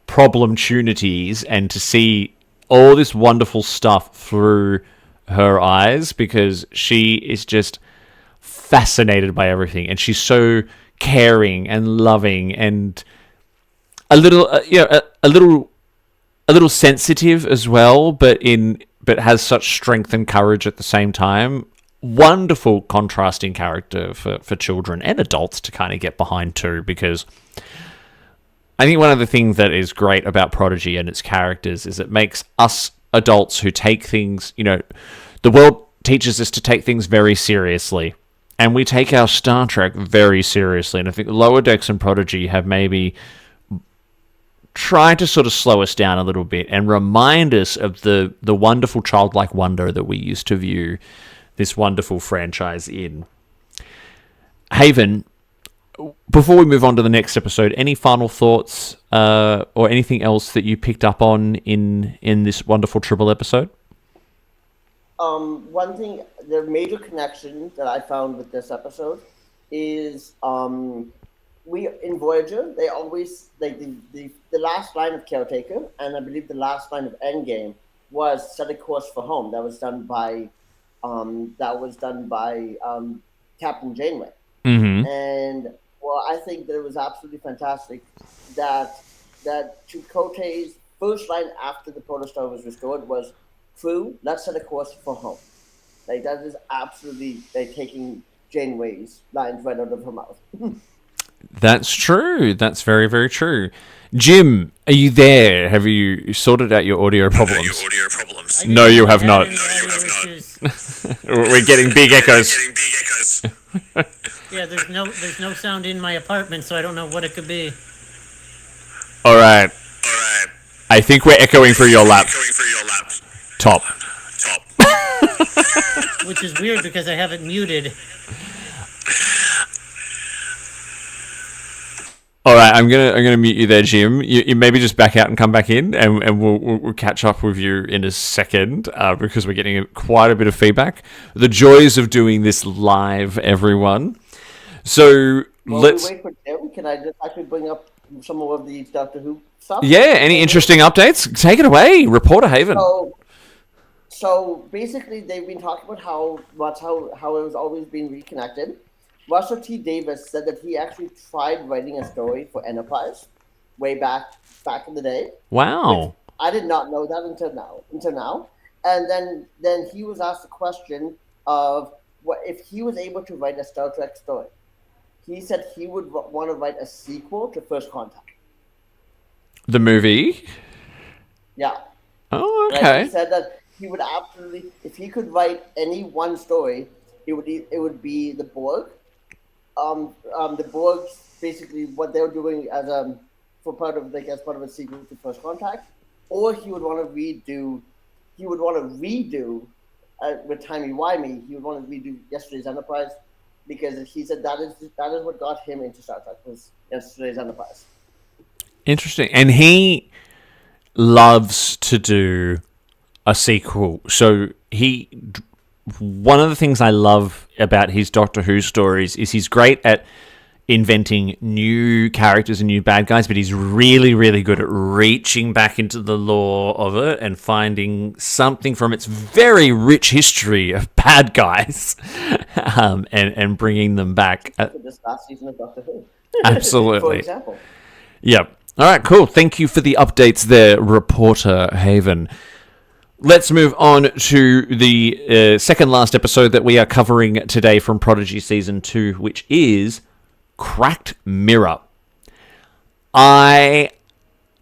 problem-tunities and to see all this wonderful stuff through her eyes, because she is just fascinated by everything, and she's so caring and loving and a little sensitive as well, but has such strength and courage at the same time. Wonderful contrasting character for children and adults to kind of get behind too, because I think one of the things that is great about Prodigy and its characters is it makes us adults who take things, the world teaches us to take things very seriously, and we take our Star Trek very seriously, and I think Lower Decks and Prodigy have maybe tried to sort of slow us down a little bit and remind us of the wonderful childlike wonder that we used to view this wonderful franchise in. Haven, before we move on to the next episode, any final thoughts or anything else that you picked up on in this wonderful triple episode? One thing, the major connection that I found with this episode is we in Voyager, they always like the last line of Caretaker, and I believe the last line of Endgame was set a course for home. That was done by Captain Janeway. Mm-hmm. And well, I think that it was absolutely fantastic that Chakotay's first line after the protostar was restored was, "Crew, let's set a course for home." Like, that is absolutely like taking Janeway's lines right out of her mouth. That's true. That's very, very true. Jim, are you there? Have you sorted out your audio problems? No, you have not. We're getting big echoes. Yeah, there's no sound in my apartment, so I don't know what it could be. All right. I think we're echoing through your lap. Top. Which is weird because I have it muted. All right, I'm gonna mute you there, Jim. You maybe just back out and come back in, and we'll catch up with you in a second because we're getting quite a bit of feedback. The joys of doing this live, everyone. So While we wait for Jim, can I just actually bring up some more of the Doctor Who stuff. Yeah, any interesting updates? Take it away, Reporter Haven. So basically, they've been talking about how it was always been reconnected. Russell T Davis said that he actually tried writing a story for Enterprise way back in the day. Wow. I did not know that until now. And then he was asked the question of what if he was able to write a Star Trek story. He said he would want to write a sequel to First Contact. The movie? Yeah. Oh, okay. He said that he would absolutely, if he could write any one story, it would be the Borg. The Borg, basically what they're doing as part of a sequel to First Contact, or he would want to redo with Timey Wimey. He would want to redo Yesterday's Enterprise because he said that is what got him into Star Trek was Yesterday's Enterprise. Interesting, and he loves to do a sequel. So one of the things I love about his Doctor Who stories is he's great at inventing new characters and new bad guys, but he's really, really good at reaching back into the lore of it and finding something from its very rich history of bad guys and bringing them back. This last season of Doctor Who. Absolutely. For example. Yep. All right, cool. Thank you for the updates there, Reporter Haven. Let's move on to the second last episode that we are covering today from Prodigy Season 2, which is Cracked Mirror. I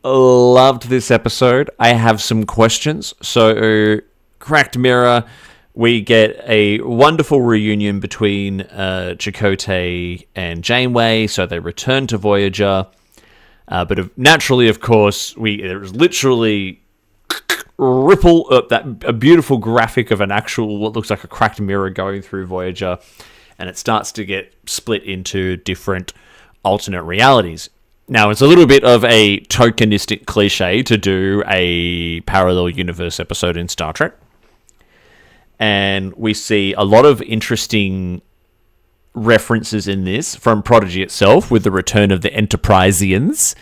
loved this episode. I have some questions. So, Cracked Mirror, we get a wonderful reunion between Chakotay and Janeway. So they return to Voyager. But naturally, of course, there's literally a beautiful graphic of an actual, what looks like a cracked mirror going through Voyager, and it starts to get split into different alternate realities. Now, it's a little bit of a tokenistic cliche to do a parallel universe episode in Star Trek, and we see a lot of interesting references in this from Prodigy itself, with the return of the Enterprisians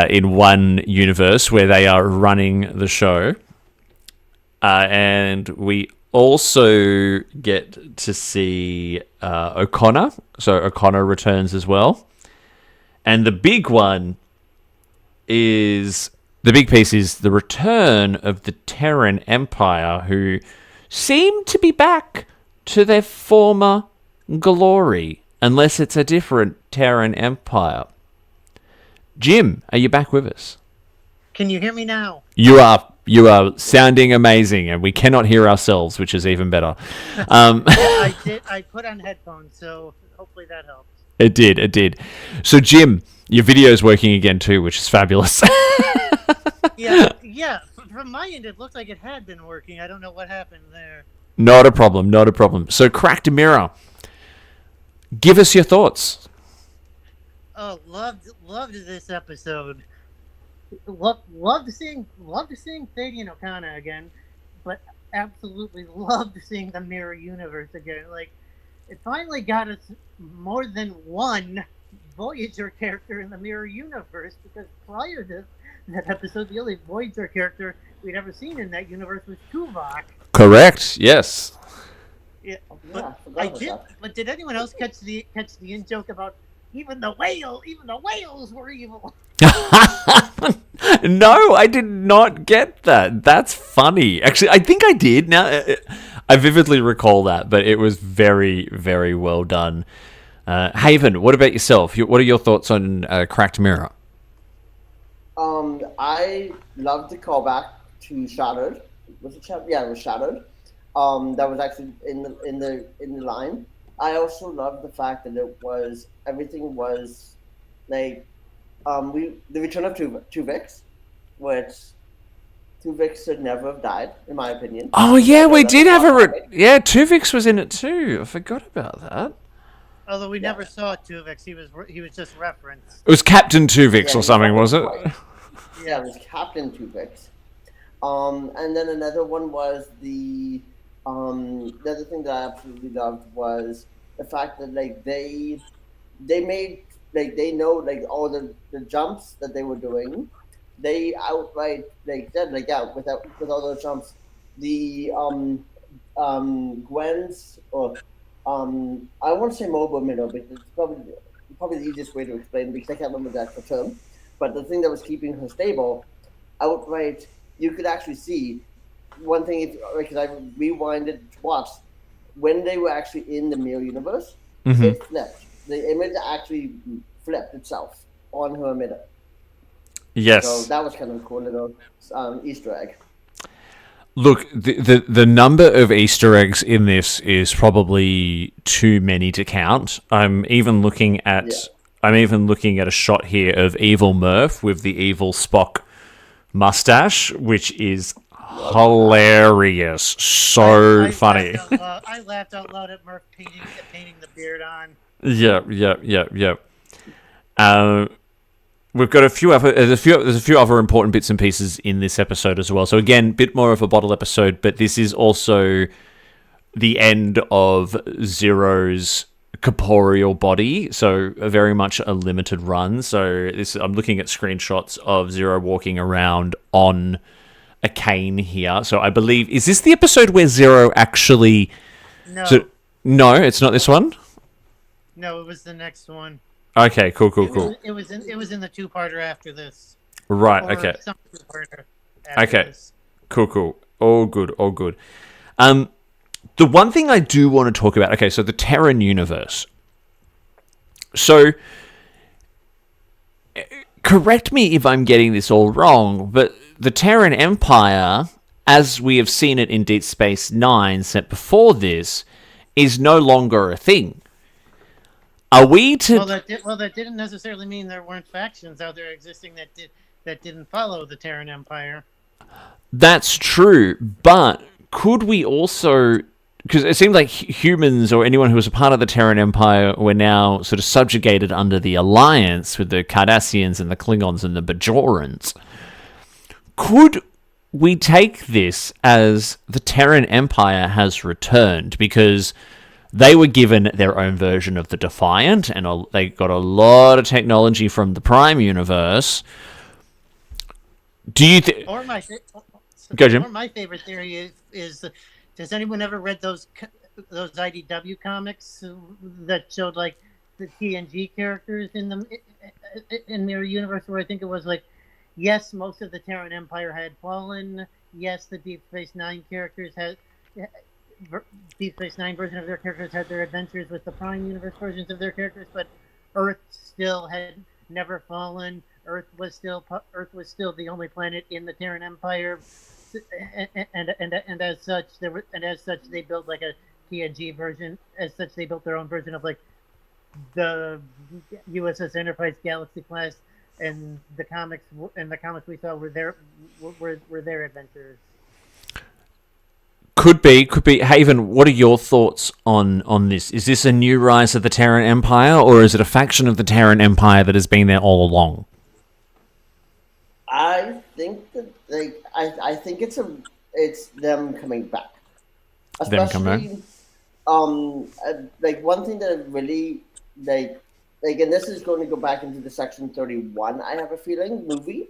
in one universe where they are running the show. And we also get to see O'Connor. So O'Connor returns as well. And the big piece is the return of the Terran Empire, who seem to be back to their former glory, unless it's a different Terran Empire. Jim, are you back with us? Can you hear me now? You are sounding amazing, and we cannot hear ourselves, which is even better. I put on headphones, so hopefully that helps. It did. So, Jim, your video's working again too, which is fabulous. Yeah. From my end, it looked like it had been working. I don't know what happened there. Not a problem. So, Cracked Mirror. Give us your thoughts. Oh, loved this episode. Loved seeing Thadian O'Connor again, but absolutely loved seeing the Mirror Universe again. Like, it finally got us more than one Voyager character in the Mirror Universe, because prior to that episode, the only Voyager character we'd ever seen in that universe was Tuvok. Correct. Yes. Yeah, but did anyone else catch the in joke about even the whales were evil? No, I did not get that. That's funny. Actually, I think I did. Now, I vividly recall that, but it was very, very well done. Haven, what about yourself? What are your thoughts on Cracked Mirror? I love the callback to Shattered. Was it Shattered? Yeah, it was Shattered. That was actually in the line. I also love the fact that everything was like the return of Tuvix, which Tuvix should never have died, in my opinion. Oh yeah, we did have Tuvix was in it too. I forgot about that. Although we never saw Tuvix, he was just referenced. It was Captain Tuvix or something, was it? Yeah, it was Captain Tuvix. And then another one was the other thing that I absolutely loved was the fact that like they made like they know like all the jumps that they were doing. They outright like said like yeah with all those jumps, the Gwen's or I want to say mobile middle, but it's probably the easiest way to explain because I can't remember the actual term. But the thing that was keeping her stable, outright, you could actually see one thing if because I rewinded to watch when they were actually in the mirror universe, it flipped. The image actually flipped itself on her emitter. Yes. So that was kind of a cool little Easter egg. Look, the number of Easter eggs in this is probably too many to count. I'm even looking at a shot here of Evil Murph with the evil Spock mustache, which is hilarious. So funny. I laughed out loud at Murph painting the beard on. Yeah. We've got there's a few other important bits and pieces in this episode as well. So again, bit more of a bottle episode, but this is also the end of Zero's corporeal body, so very much a limited run. So I'm looking at screenshots of Zero walking around on a cane here. So I believe, is this the episode where Zero actually? No. No, it's not this one. No, it was the next one. Okay, cool. It was in the two-parter after this. Right. Or Okay. some two-parter after Okay. this. Cool. All good. The one thing I do want to talk about. Okay, so the Terran universe. So, correct me if I'm getting this all wrong, but the Terran Empire, as we have seen it in Deep Space Nine, set before this, is no longer a thing. Are we to? Well, that didn't necessarily mean there weren't factions out there existing that didn't follow the Terran Empire. That's true, but could we also? Because it seemed like humans or anyone who was a part of the Terran Empire were now sort of subjugated under the Alliance with the Cardassians and the Klingons and the Bajorans. Could we take this as the Terran Empire has returned? Because they were given their own version of the Defiant, and they got a lot of technology from the Prime universe. Do you think? Or my favorite theory is has anyone ever read those IDW comics that showed like the TNG characters in their universe? Where I think it was like, yes, most of the Terran Empire had fallen. Yes, the Deep Space Nine characters had. Deep Space Nine version of their characters had their adventures with the Prime Universe versions of their characters, but Earth still had never fallen. Earth was still the only planet in the Terran Empire, and as such they built like a TNG version. As such, they built their own version of like the USS Enterprise Galaxy class, and the comics we saw were their adventures. Could be. Haven, what are your thoughts on this? Is this a new rise of the Terran Empire, or is it a faction of the Terran Empire that has been there all along? I think that I think it's them coming back. Especially, like one thing that really like, and this is going to go back into the Section 31. I have a feeling movie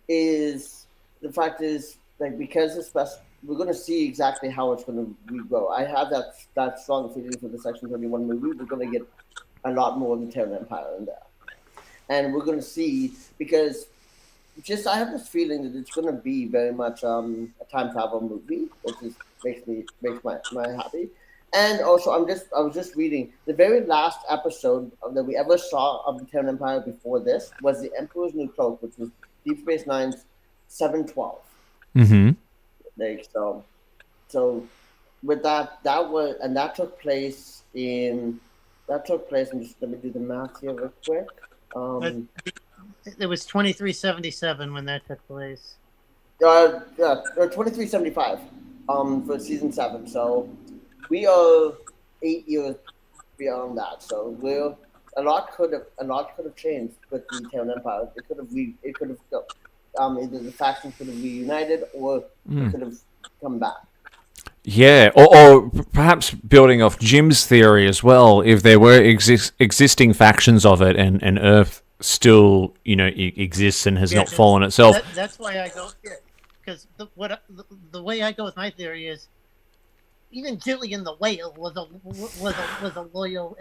is the fact is like because it's we're going to see exactly how it's going to go. I have that strong feeling for the Section 31 movie. We're going to get a lot more of the Terran Empire in there. And we're going to see, because just I have this feeling that it's going to be very much a time travel movie, which makes my happy. And also, I was just reading the very last episode that we ever saw of the Terran Empire before this was the Emperor's New Cloak, which was Deep Space Nine's 712. Mm-hmm. Like so with that took place in just let me do the math here real quick. It was 2377 when that took place. 2375 for season 7. So we are 8 years beyond that. So a lot could have changed with the Terran Empire. It could have either the factions could have reunited or it could have come back. Yeah, or perhaps building off Jim's theory as well, if there were existing factions of it and Earth still, exists and has not fallen itself. That's why I go here. Because the way I go with my theory is, even Jillian the whale was a loyal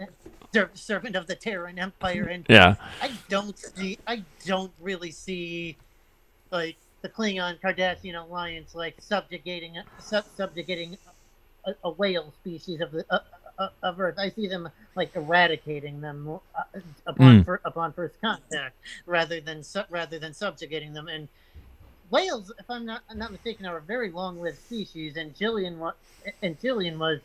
servant of the Terran Empire, and I don't really see like the Klingon Cardassian alliance like subjugating a whale species of Earth. I see them like eradicating them upon first contact, rather than subjugating them. And whales, if I'm not mistaken, are a very long-lived species, and Jillian was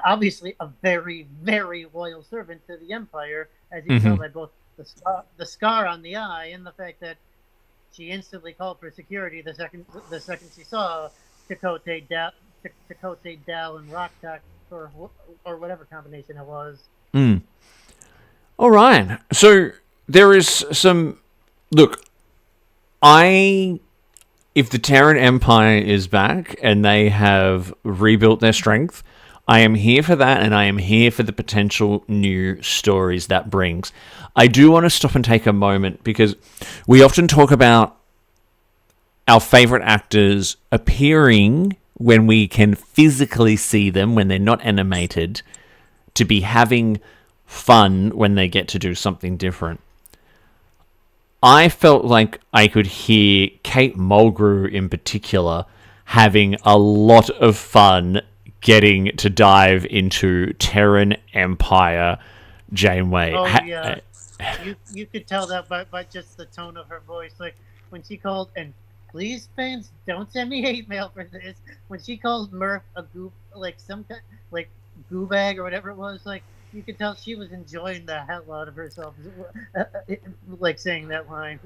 obviously a very, very loyal servant to the Empire, as you can tell by both the scar on the eye and the fact that she instantly called for security the second she saw Chakotay, Dal, and Rocktalk, or whatever combination it was. All right. So there is some. Look, if the Terran Empire is back and they have rebuilt their strength, I am here for that, and I am here for the potential new stories that brings. I do want to stop and take a moment, because we often talk about our favorite actors appearing when we can physically see them, when they're not animated, to be having fun when they get to do something different. I felt like I could hear Kate Mulgrew in particular having a lot of fun getting to dive into Terran Empire Janeway. Oh, yeah. You could tell that by just the tone of her voice. Like, when she called, and please, fans, don't send me hate mail for this, when she called Murph a goop, like some kind, like goobag or whatever it was, like, you could tell she was enjoying the hell out of herself, like saying that line.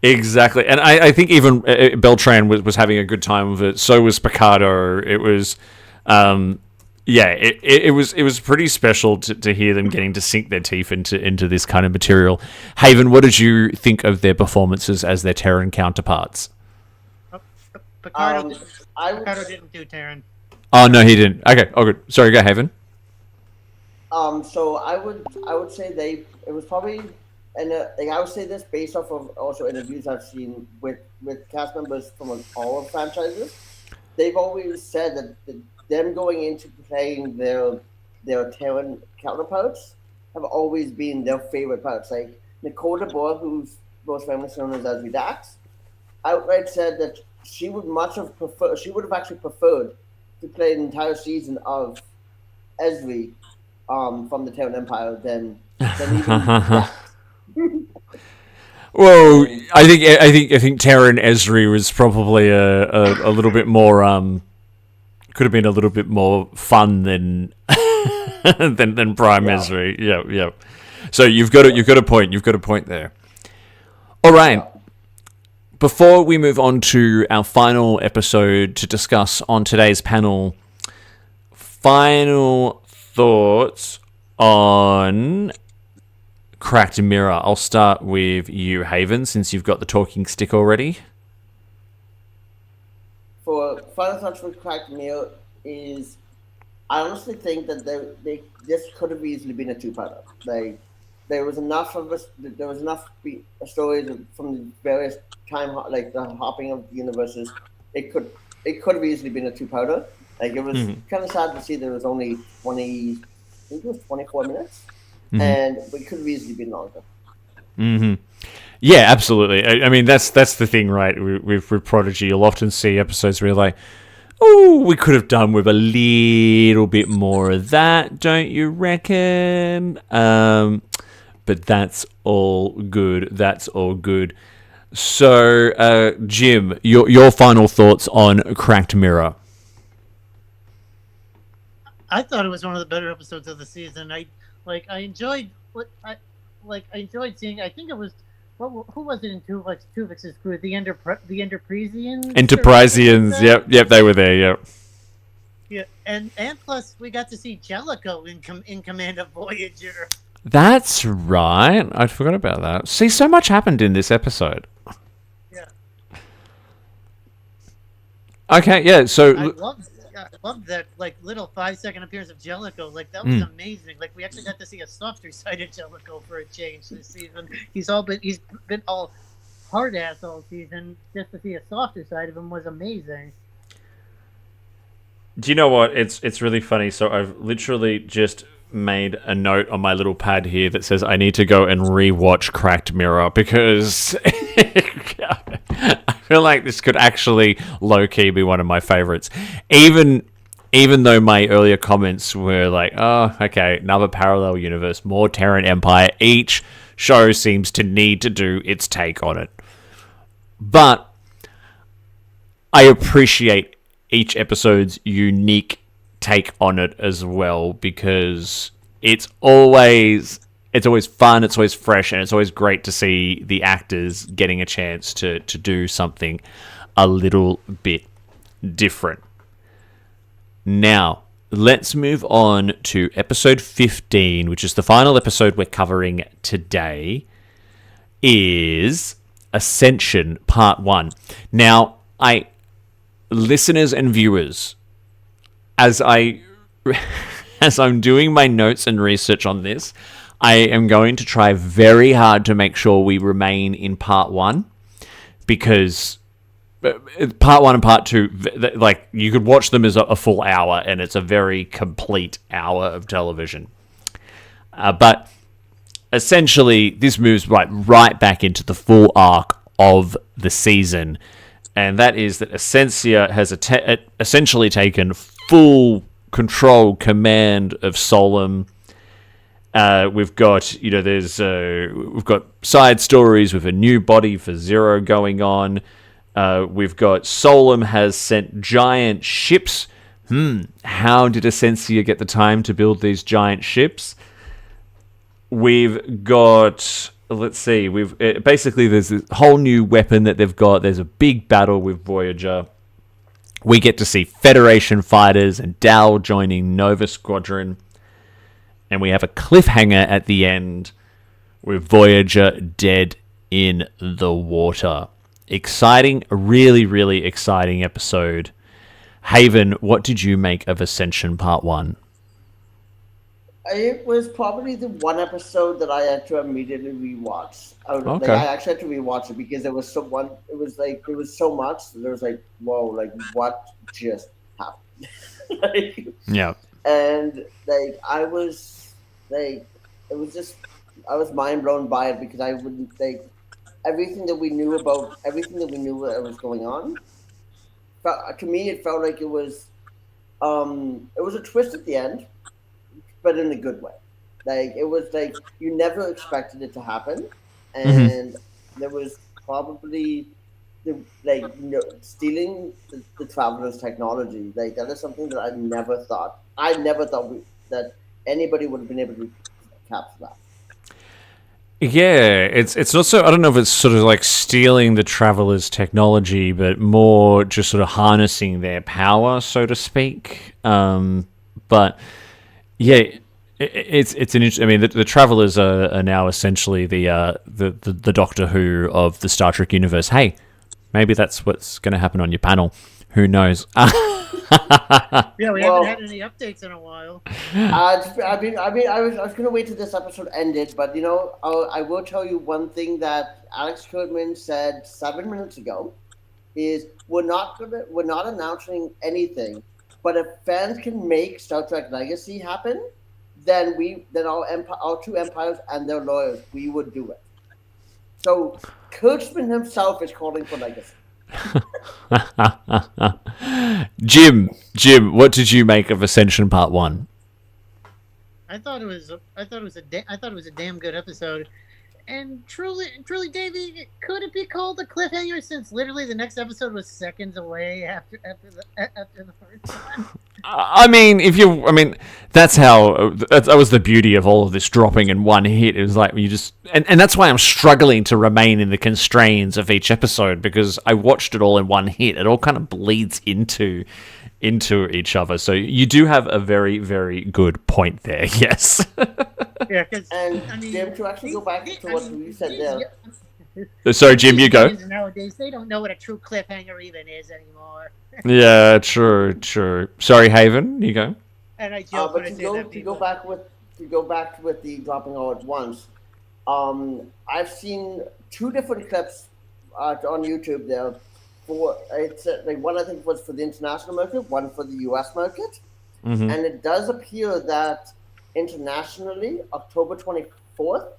Exactly, and I think even Beltran was having a good time with it. So was Picardo. It was, it was pretty special to hear them getting to sink their teeth into this kind of material. Haven, what did you think of their performances as their Terran counterparts? Picardo didn't do Terran. Oh no, he didn't. Okay, oh good. Sorry, go Haven. So I would say it was probably, and I would say this based off of also interviews I've seen with cast members from all franchises. They've always said that them going into playing their Terran counterparts have always been their favorite parts. Like Nicole DeBoer, who's most famously known as Dax, outright said that she would have actually preferred to play an entire season of Ezri from the Terran Empire than even Dax. Well, I think Terran Ezri was probably a little bit more could have been a little bit more fun than than Prime Ezri. Yeah. So you've got a point there. All right. Before we move on to our final episode to discuss on today's panel, final thoughts on Cracked Mirror. I'll start with you, Haven, since you've got the talking stick already. For final thoughts with Cracked Mirror is, I honestly think that this could have easily been a two-parter. Like, there was enough stories from the various time, like the hopping of the universes. It could have easily been a two-parter. Like, it was kind of sad to see there was only 24 minutes, and it could have easily been longer. Yeah, absolutely. I mean, that's the thing, right? With Prodigy, you'll often see episodes where you're like, oh, we could have done with a little bit more of that, don't you reckon? But that's all good. That's all good. So, Jim, your final thoughts on Cracked Mirror. I thought it was one of the better episodes of the season. I enjoyed seeing. I think it was who was it in Tuvix's crew? The Enterprisians. Enterprisians. Yep, they were there. Yep. Yeah, and plus we got to see Jellicoe in command of Voyager. That's right. I forgot about that. See, so much happened in this episode. Yeah. Okay. Yeah. So. I loved that like little 5-second appearance of Jellicoe. Like that was Mm. amazing. Like we actually got to see a softer side of Jellicoe for a change this season. He's been all hard ass all season. Just to see a softer side of him was amazing. Do you know what? It's really funny. So I've literally just made a note on my little pad here that says I need to go and rewatch Cracked Mirror because I feel like this could actually low-key be one of my favorites. Even though my earlier comments were like, oh, okay, another parallel universe, more Terran Empire, each show seems to need to do its take on it. But I appreciate each episode's unique take on it as well because it's always fun, it's always fresh, and it's always great to see the actors getting a chance to do something a little bit different. Now, let's move on to episode 15, which is the final episode we're covering today, is Ascension Part 1. Now, listeners and viewers, as I'm doing my notes and research on this, I am going to try very hard to make sure we remain in Part 1, because Part 1 and Part 2, like, you could watch them as a full hour, and it's a very complete hour of television. But essentially, this moves right back into the full arc of the season, and that is that Essentia has essentially taken full control, command of Solum. We've got, we've got side stories with a new body for Zero going on. We've got Solum has sent giant ships. How did Essentia get the time to build these giant ships? We've got, let's see, basically there's this whole new weapon that they've got. There's a big battle with Voyager. We get to see Federation fighters and Dal joining Nova Squadron. And we have a cliffhanger at the end with Voyager dead in the water. Exciting, really, really exciting episode. Haven, what did you make of Ascension Part 1? It was probably the one episode that I had to immediately rewatch. Okay. I actually had to rewatch it because there was so much. There was like, whoa, like what just happened? Yeah. And I was mind blown by it because I wouldn't think everything that we knew that was going on. To me, it felt like it was a twist at the end, but in a good way. Like it was like you never expected it to happen, and there was probably stealing the Traveler's technology. Like that is something that I never thought that anybody would have been able to capture that. Yeah, it's also, I don't know if it's sort of like stealing the Traveler's technology, but more just sort of harnessing their power, so to speak. But yeah, it's an interesting. I mean, the Travelers are now essentially the Doctor Who of the Star Trek universe. Hey, maybe that's what's going to happen on your panel. Who knows? Yeah, we haven't had any updates in a while. I was going to wait till this episode ended, but I will tell you one thing that Alex Kurtzman said 7 minutes ago is we're not announcing anything, but if fans can make Star Trek Legacy happen, then our two empires and their lawyers, we would do it. So Kurtzman himself is calling for Legacy. Jim, what did you make of Ascension Part 1? I thought it was a damn good episode. And truly, Davey, could it be called a cliffhanger since literally the next episode was seconds away after the first one? I mean, that was the beauty of all of this dropping in one hit. It was like you just, and that's why I'm struggling to remain in the constraints of each episode, because I watched it all in one hit. It all kind of bleeds into each other. So you do have a very, very good point there. Yes. Yeah, Jim, to actually go back to what you said there. Sorry, Jim, you go. Fans nowadays, they don't know what a true cliffhanger even is anymore. Yeah, true. Sorry, Haven, you go. And I joke when But I say that to go back with the dropping all at once. I've seen two different clips on YouTube there. For it's like one I think was for the international market, one for the U.S. market, Mm-hmm. and it does appear that internationally, October 24th,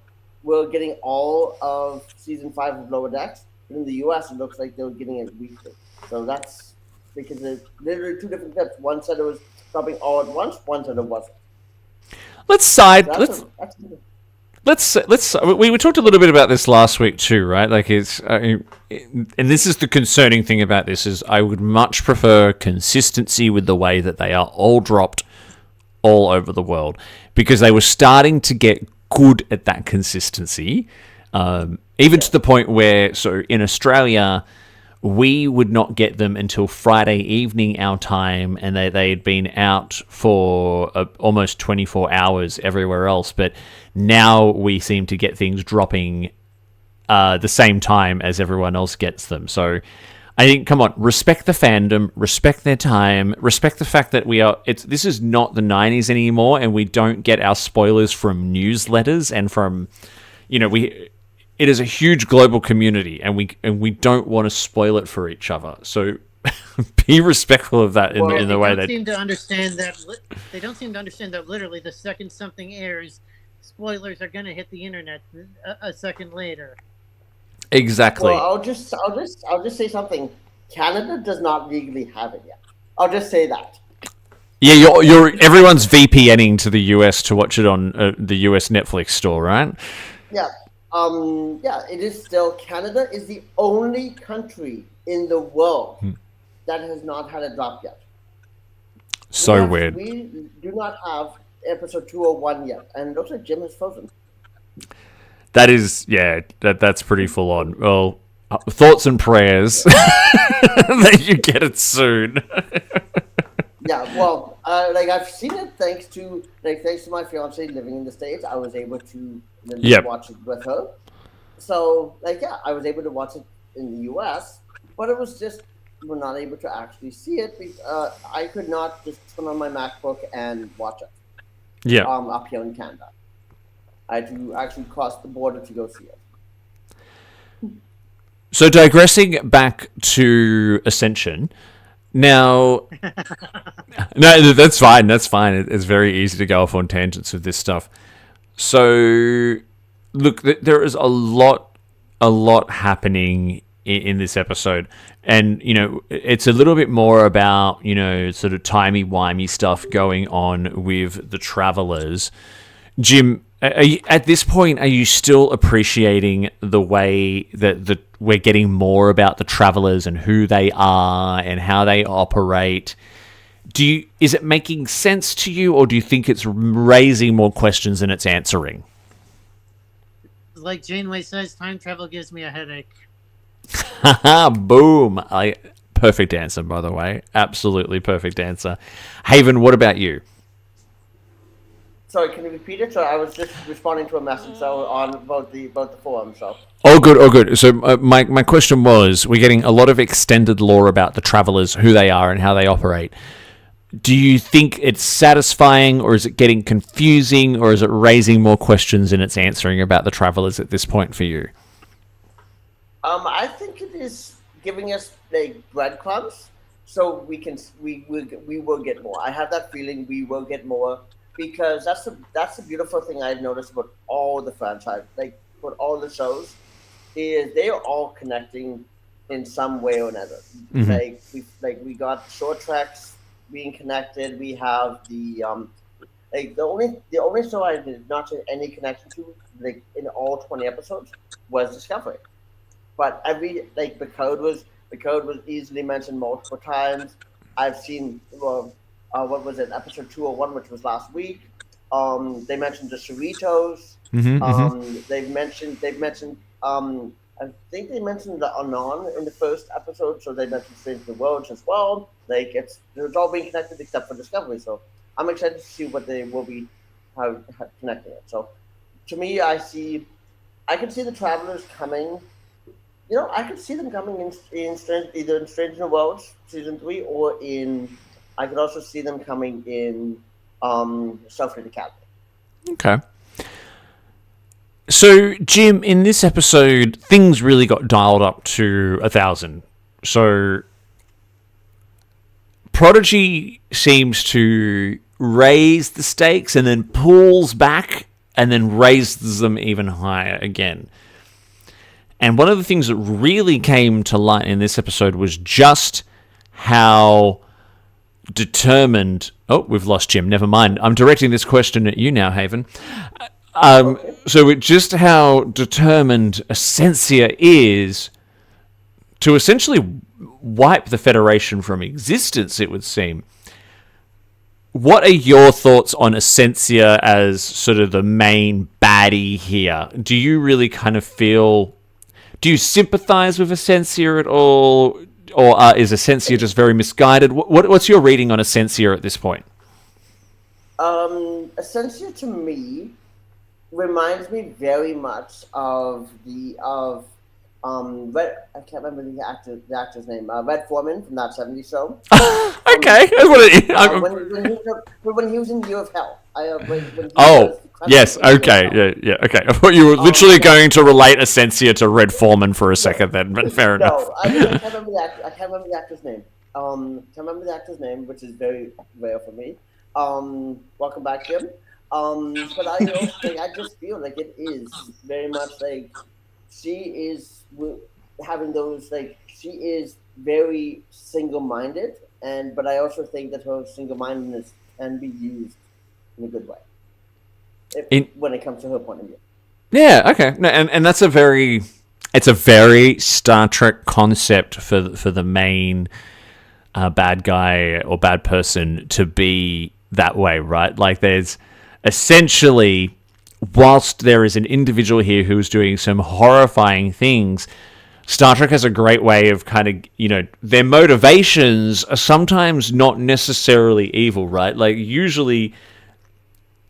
we're getting all of season 5 of Lower Decks. But in the U.S., it looks like they're getting it weekly. So that's because there's literally two different clips. One said it was dropping all at once. One said it wasn't. We talked a little bit about this last week too, right? Like and this is the concerning thing about this is I would much prefer consistency with the way that they are all dropped all over the world, because they were starting to get good at that consistency, even to the point where, so in Australia, we would not get them until Friday evening our time, and they had been out for almost 24 hours everywhere else. But now we seem to get things dropping the same time as everyone else gets them. So I think, come on, respect the fandom, respect their time, respect the fact that this is not the 90s anymore, and we don't get our spoilers from newsletters and from, it is a huge global community, and we don't want to spoil it for each other. So be respectful of that in the way that they don't seem to understand that literally the second something airs, spoilers are going to hit the internet a second later. Exactly. Well, I'll just say something. Canada does not legally have it yet. I'll just say that. Yeah, everyone's VPNing to the US to watch it on the US Netflix store, right? Yeah. It is still, Canada is the only country in the world that has not had a drop yet. Weird. We do not have episode 201 yet, and it looks like Jim is frozen. That is, that's pretty full on. Well, thoughts and prayers that you get it soon. Yeah, well, I've seen it thanks to my fiance living in the States. I was able to watch it with her. So, I was able to watch it in the US, but it was just, we're not able to actually see it. I could not just turn on my MacBook and watch it. Yeah. Up here in Canada. I had to actually cross the border to go see it. So digressing back to Ascension, now, no, that's fine. That's fine. It's very easy to go off on tangents with this stuff. So, look, there is a lot happening in this episode, and it's a little bit more about sort of timey-wimey stuff going on with the travelers. Jim, at this point, are you still appreciating the way that we're getting more about the travelers and who they are and how they operate? Is it making sense to you, or do you think it's raising more questions than it's answering? Like Janeway says, time travel gives me a headache. Boom! Perfect answer, by the way. Absolutely perfect answer. Haven, what about you? Sorry, can you repeat it? So I was just responding to a message on about the forum. So. Oh, good. So my question was, we're getting a lot of extended lore about the travelers, who they are and how they operate. Do you think it's satisfying, or is it getting confusing, or is it raising more questions than it's answering about the travelers at this point for you? I think it is giving us breadcrumbs, so we will get more. I have that feeling we will get more. Because that's the beautiful thing I've noticed about all the franchise, with all the shows, is they are all connecting in some way or another. Mm-hmm. We got short tracks being connected. We have the only show I did not see any connection to in all 20 episodes was Discovery, but the code was easily mentioned multiple times. I've seen what was it, episode 201, which was last week. They mentioned the Cerritos. Mm-hmm, They've mentioned I think they mentioned the Anon in the first episode, so they mentioned Strange New Worlds as well. It's all being connected except for Discovery. So I'm excited to see what they will be connecting it. So to me, I can see the Travelers coming I could see them coming either in Strange New Worlds season 3 or in. I could also see them coming in Starfleet Academy. Okay. So, Jim, in this episode, things really got dialed up to 1,000. So, Prodigy seems to raise the stakes and then pulls back and then raises them even higher again. And one of the things that really came to light in this episode was just how determined... Oh, we've lost Jim. Never mind. I'm directing this question at you now, Haven. So just how determined Essentia is to essentially wipe the Federation from existence, it would seem. What are your thoughts on Essentia as sort of the main baddie here? Do you really kind of feel... Do you sympathize with Essentia at all? Or is Essentia just very misguided? What's your reading on Essentia at this point? Essentia to me reminds me very much of Red. I can't remember the actor's name. Red Foreman from that '70s show. Okay. When he was in Year of Hell. Yes. Okay. Yeah. Okay. I thought you were literally going to relate Essentia to Red Foreman for a second. Then, but fair enough. No, I can't remember the actor's name. Can't remember the actor's name, which is very rare for me. Welcome back, Jim. But I just feel like it is very much like she is having those, like, she is very single-minded, but I also think that her single-mindedness can be used in a good way when it comes to her point of view. Yeah. Okay. No, and that's a very Star Trek concept for the main bad guy or bad person to be that way, right? Like, there's essentially, whilst there is an individual here who is doing some horrifying things, Star Trek has a great way of kind of, their motivations are sometimes not necessarily evil, right? Like, usually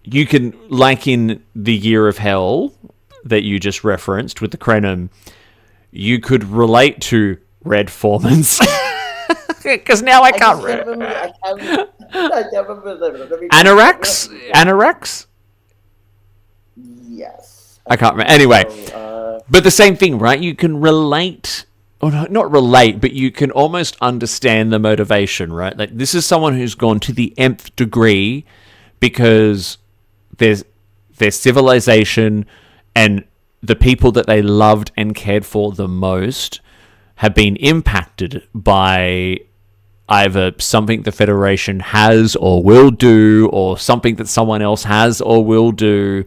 you can, like in the Year of Hell that you just referenced with the Krenim, you could relate to Red Foreman's... Because now I can't remember. Anorax? Yes. I can't remember. Anyway, but the same thing, right? You can relate, or not relate, but you can almost understand the motivation, right? Like, this is someone who's gone to the nth degree because their civilization and the people that they loved and cared for the most have been impacted by either something the Federation has or will do, or something that someone else has or will do.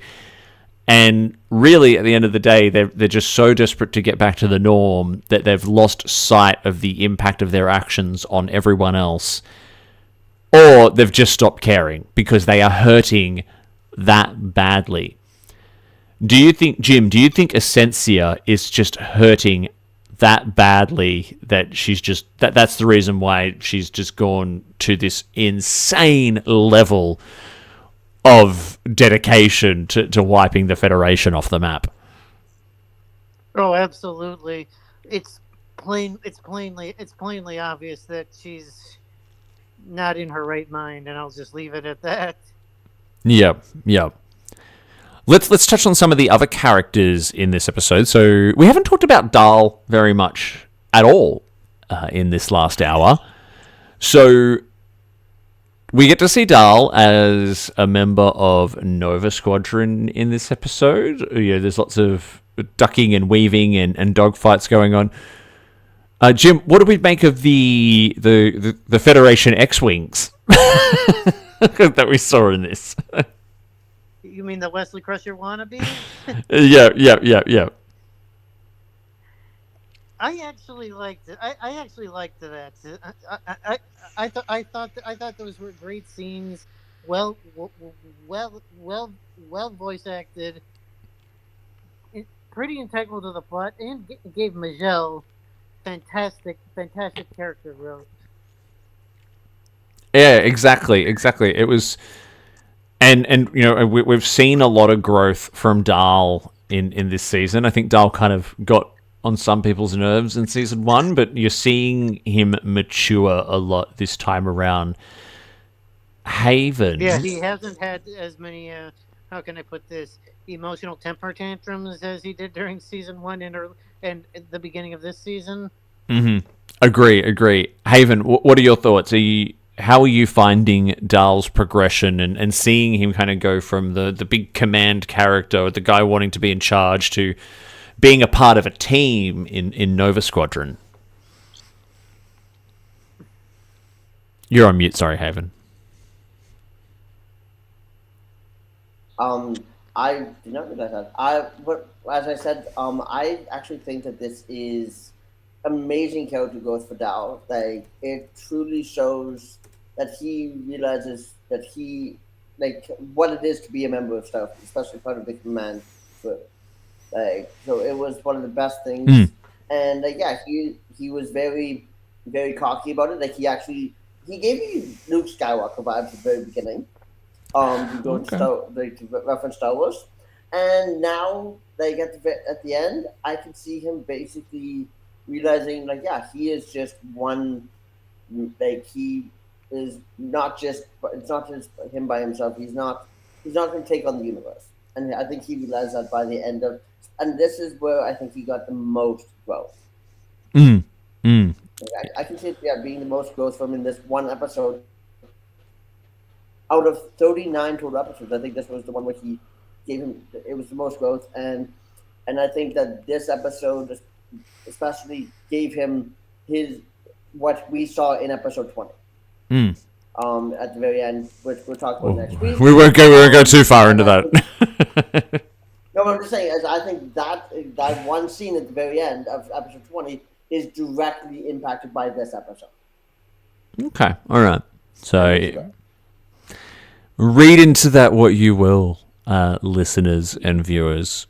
And really, at the end of the day, they're just so desperate to get back to the norm that they've lost sight of the impact of their actions on everyone else. Or they've just stopped caring because they are hurting that badly. Jim, do you think Essentia is just hurting that badly that she's just that's the reason why she's just gone to this insane level of dedication to wiping the Federation off the map? Oh, absolutely. It's plainly obvious that she's not in her right mind, and I'll just leave it at that. Yep. Let's touch on some of the other characters in this episode. So we haven't talked about Dahl very much at all in this last hour. So we get to see Dahl as a member of Nova Squadron in this episode. There's lots of ducking and weaving and dogfights going on. Jim, what do we make of the Federation X-Wings that we saw in this? You mean the Wesley Crusher wannabe? Yeah. I actually liked it. I actually liked that. I thought those were great scenes. Well voice acted. Pretty integral to the plot, and gave Majel fantastic character growth. Yeah, exactly. It was. And we've seen a lot of growth from Dahl in this season. I think Dahl kind of got on some people's nerves in season 1, but you're seeing him mature a lot this time around. Haven. Yeah, he hasn't had as many. How can I put this? Emotional temper tantrums as he did during season 1 and at the beginning of this season. Mm-hmm. Agree. Haven, what are your thoughts? How are you finding Dahl's progression and seeing him kind of go from the big command character, the guy wanting to be in charge, to being a part of a team in Nova Squadron? You're on mute, sorry, Haven. I did not realize that. But as I said, I actually think that this is amazing character growth for Dahl. Like, it truly shows that he realizes that he, like, what it is to be a member of Starfleet, especially part of the command. So it was one of the best things. And yeah, he was very, very cocky about it. Like, he gave me Luke Skywalker vibes at the very beginning. To reference Star Wars, and now like at the end, I can see him basically realizing like, yeah, he is just one. Like, he is not just. It's not just him by himself. He's not going to take on the universe, and I think he realized that by the end of. And this is where I think he got the most growth. I can see it being the most growth from in this one episode. Out of 39 total episodes, I think this was the one where he gave him. It was the most growth, and I think that this episode especially gave him what we saw in episode 20. At the very end, which we'll talk about next week. We won't go too far into that. No, I'm just saying, as I think that one scene at the very end of episode 20 is directly impacted by this episode. Okay, all right. So. Read into that what you will, listeners and viewers.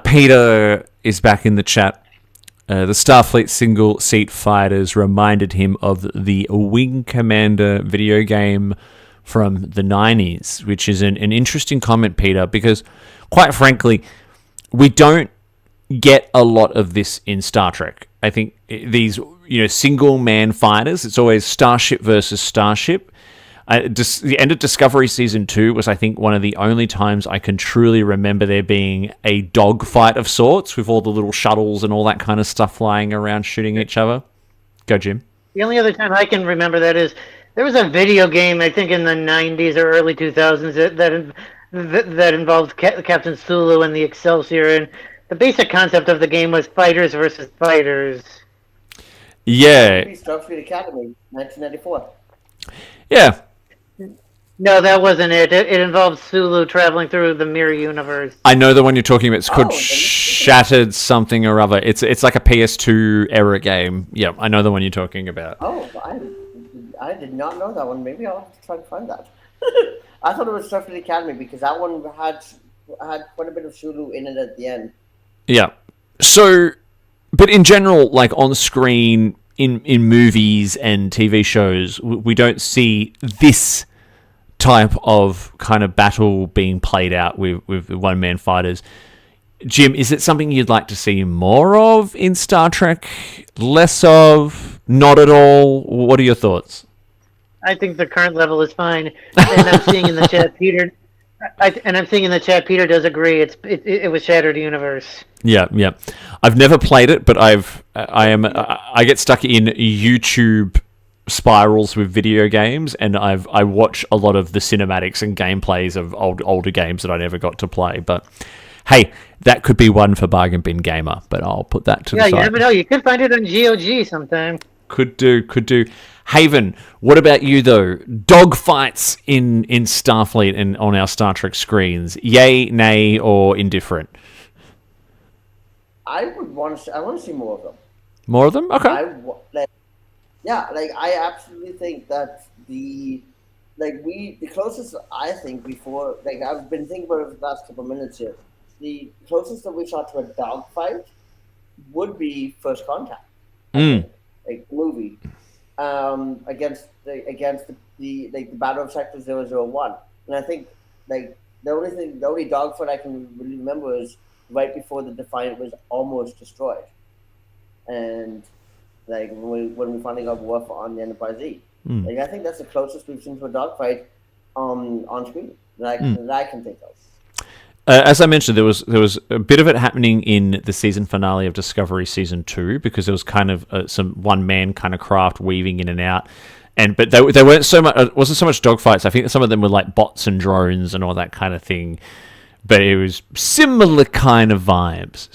Peter is back in the chat. The Starfleet single-seat fighters reminded him of the Wing Commander video game from the 90s, which is an interesting comment, Peter, because, quite frankly, we don't get a lot of this in Star Trek. I think these, single-man fighters, it's always starship versus starship. The end of Discovery Season 2 was, I think, one of the only times I can truly remember there being a dogfight of sorts with all the little shuttles and all that kind of stuff flying around shooting each other. Go, Jim. The only other time I can remember that is there was a video game, I think in the 90s or early 2000s, that involved Captain Sulu and the Excelsior, and the basic concept of the game was fighters versus fighters. Yeah. Starfleet Academy, 1994. Yeah. No, that wasn't it. It involved Sulu traveling through the mirror universe. I know the one you're talking about. It's called Shattered something or other. It's like a PS2 era game. Yeah, I know the one you're talking about. Oh, I did not know that one. Maybe I'll have to try and find that. I thought it was Starfleet Academy because that one had quite a bit of Sulu in it at the end. Yeah. So, but in general, like on screen, in movies and TV shows, we don't see this type of kind of battle being played out with one-man fighters. Jim, is it something you'd like to see more of in Star Trek? Less of? Not at all? What are your thoughts? I think the current level is fine, and I'm seeing in the chat Peter. Peter does agree. It was Shattered Universe. Yeah. I've never played it, but I get stuck in YouTube spirals with video games, and I watch a lot of the cinematics and gameplays of older games that I never got to play. But hey, that could be one for Bargain Bin Gamer. But I'll put that to the side. Yeah, you never know. You could find it on GOG sometime. Could do. Haven, what about you though? Dogfights in Starfleet and on our Star Trek screens, yay, nay, or indifferent? I want to see more of them. More of them? Okay. I absolutely think that the closest I think before, like I've been thinking about it for the last couple of minutes here, the closest that we saw to a dogfight would be First Contact. Like movie. Against the Battle of Sector 001. And I think like the only dogfight I can really remember is right before the Defiant was almost destroyed, and like when we finally got Worf on the Enterprise E. Like I think that's the closest we've seen to a dogfight on screen that I can think of. As I mentioned, there was a bit of it happening in the season finale of Discovery Season 2 because there was kind of some one-man kind of craft weaving in and out. But they weren't so much. It wasn't so much dogfights. I think some of them were like bots and drones and all that kind of thing. But it was similar kind of vibes.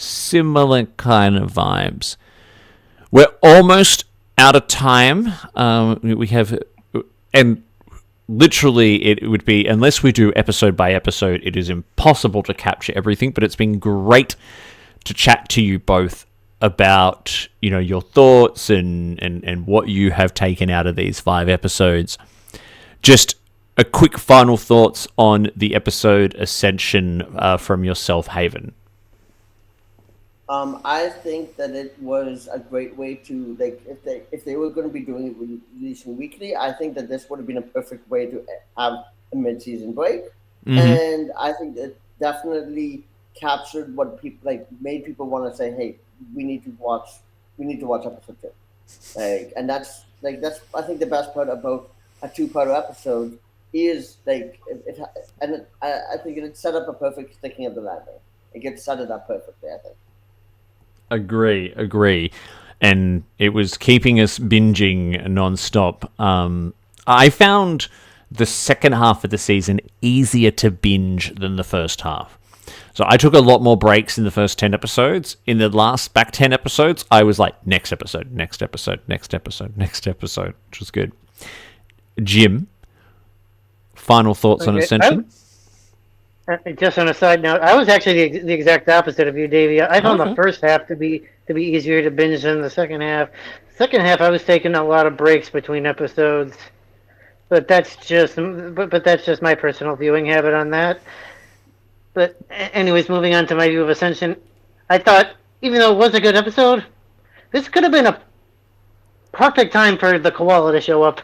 We're almost out of time. We have, and literally it would be, unless we do episode by episode, it is impossible to capture everything. But it's been great to chat to you both about, you know, your thoughts and what you have taken out of these 5 episodes. Just a quick final thoughts on the episode Ascension from yourself, Haven. I think that it was a great way to, like, if they were going to be doing it releasing weekly, I think that this would have been a perfect way to have a mid-season break. And I think it definitely captured what people, like, made people want to say, hey, we need to watch episode 2. And that's I think the best part about a 2-part episode is like I think it set up a perfect sticking of the landing. It gets set it up perfectly, I think. Agree. And it was keeping us binging non-stop. I found the second half of the season easier to binge than the first half. So I took a lot more breaks in the first 10 episodes. In the last back 10 episodes, I was like, next episode, which was good. Jim, final thoughts on Ascension? Just on a side note, I was actually the exact opposite of you, Davey. I found the first half to be easier to binge than the second half. Second half, I was taking a lot of breaks between episodes, but that's just my personal viewing habit on that. But anyways, moving on to my view of Ascension, I thought, even though it was a good episode, this could have been a perfect time for the koala to show up.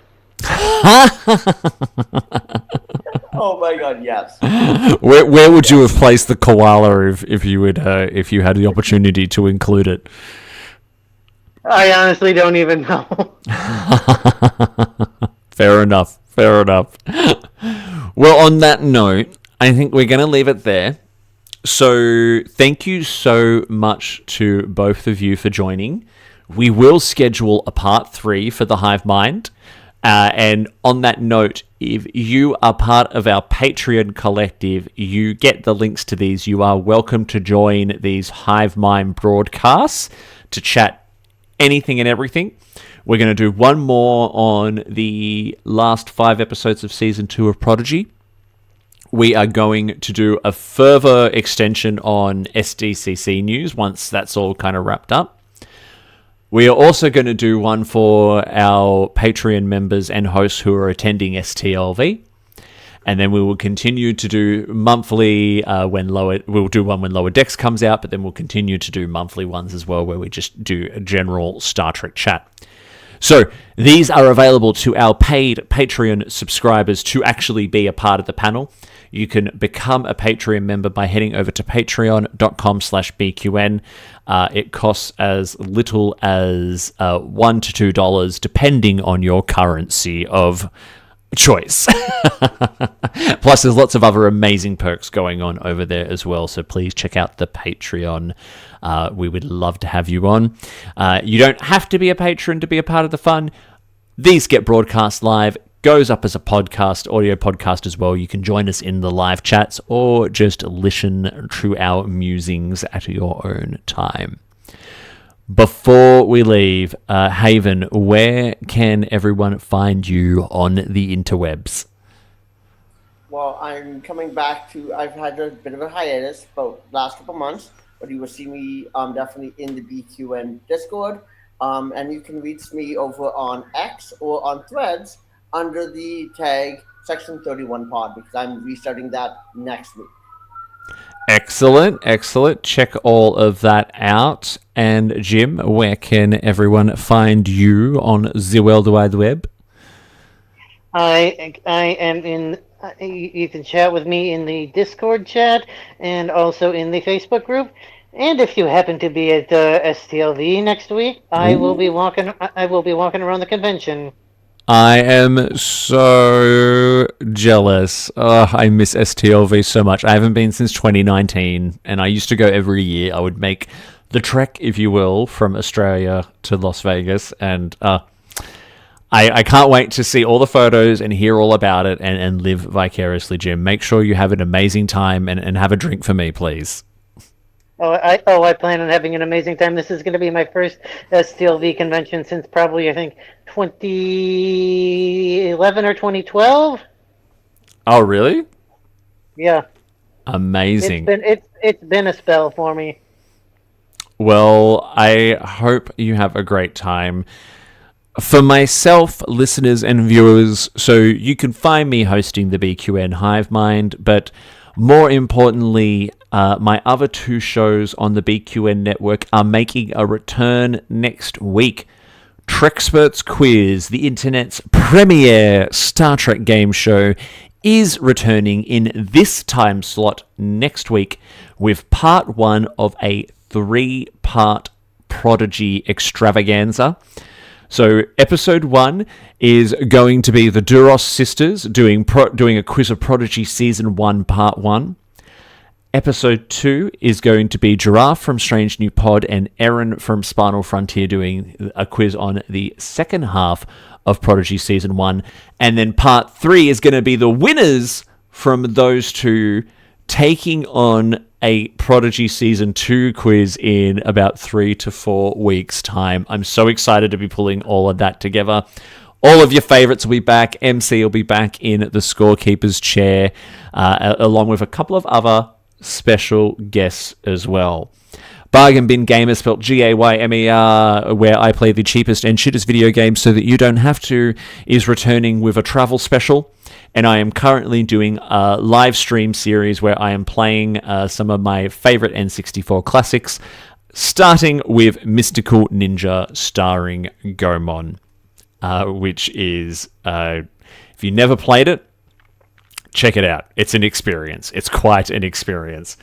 Oh my god, yes. Where would you have placed the koala if you had the opportunity to include it? I honestly don't even know. Fair enough. Well, on that note, I think we're going to leave it there. So thank you so much to both of you for joining. We will schedule a part 3 for the Hive Mind. And on that note, if you are part of our Patreon collective, you get the links to these. You are welcome to join these Hive Mind broadcasts to chat anything and everything. We're going to do one more on the last 5 episodes of Season 2 of Prodigy. We are going to do a further extension on SDCC news once that's all kind of wrapped up. We are also going to do one for our Patreon members and hosts who are attending STLV. And then we will continue to do monthly we'll do one when Lower Decks comes out, but then we'll continue to do monthly ones as well where we just do a general Star Trek chat. So these are available to our paid Patreon subscribers to actually be a part of the panel. You can become a Patreon member by heading over to patreon.com/BQN. It costs as little as $1 to $2, depending on your currency of choice. Plus, there's lots of other amazing perks going on over there as well. So please check out the Patreon. We would love to have you on. You don't have to be a patron to be a part of the fun. These get broadcast live, goes up as a podcast, audio podcast as well. You can join us in the live chats or just listen to our musings at your own time. Before we leave, Haven, where can everyone find you on the interwebs? Well, I'm coming back to. I've had a bit of a hiatus for the last couple months, but you will see me definitely in the BQN Discord. And you can reach me over on X or on Threads under the tag Section 31 Pod because I'm restarting that next week. Excellent. Check all of that out. And Jim, where can everyone find you on the World Wide Web? I am in You can chat with me in the Discord chat and also in the Facebook group. And if you happen to be at STLV next week, I will be walking. I will be walking around the convention. I am so jealous. I miss STLV so much. I haven't been since 2019, and I used to go every year. I would make the trek, if you will, from Australia to Las Vegas, and I can't wait to see all the photos and hear all about it and live vicariously, Jim. Make sure you have an amazing time and have a drink for me, please. I plan on having an amazing time. This is going to be my first STLV convention since probably, I think, 2011 or 2012. Oh, really? Yeah. Amazing. It's been a spell for me. Well, I hope you have a great time. For myself, listeners and viewers, so you can find me hosting the BQN Hive Mind, but more importantly, my other two shows on the BQN network are making a return next week. Trexperts Quiz, the internet's premier Star Trek game show, is returning in this time slot next week with part 1 of a 3-part Prodigy extravaganza. So episode 1 is going to be the Duros sisters doing a quiz of Prodigy season 1 part 1. Episode 2 is going to be Giraffe from Strange New Pod and Erin from Spinal Frontier doing a quiz on the second half of Prodigy season 1. And then part 3 is going to be the winners from those two taking on a Prodigy Season 2 quiz in about 3 to 4 weeks' time. I'm so excited to be pulling all of that together. All of your favorites will be back. MC will be back in the scorekeeper's chair, along with a couple of other special guests as well. Bargain Bin Gamer, spelled Gaymer, where I play the cheapest and shittest video games so that you don't have to, is returning with a travel special. And I am currently doing a live stream series where I am playing some of my favorite N64 classics, starting with Mystical Ninja starring Gomon, which is, if you never played it, check it out. It's an experience. It's quite an experience.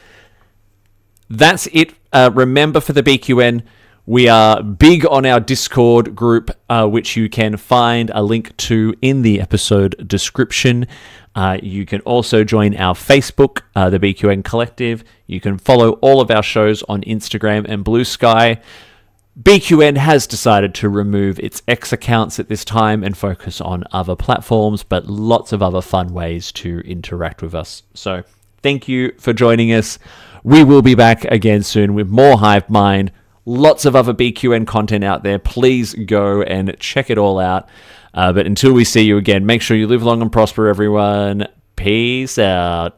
That's it. Remember, for the BQN, we are big on our Discord group, which you can find a link to in the episode description. You can also join our Facebook, the BQN Collective. You can follow all of our shows on Instagram and Blue Sky. BQN has decided to remove its X accounts at this time and focus on other platforms, but lots of other fun ways to interact with us. So thank you for joining us. We will be back again soon with more Hive Mind. Lots of other BQN content out there. Please go and check it all out. But until we see you again, make sure you live long and prosper, everyone. Peace out.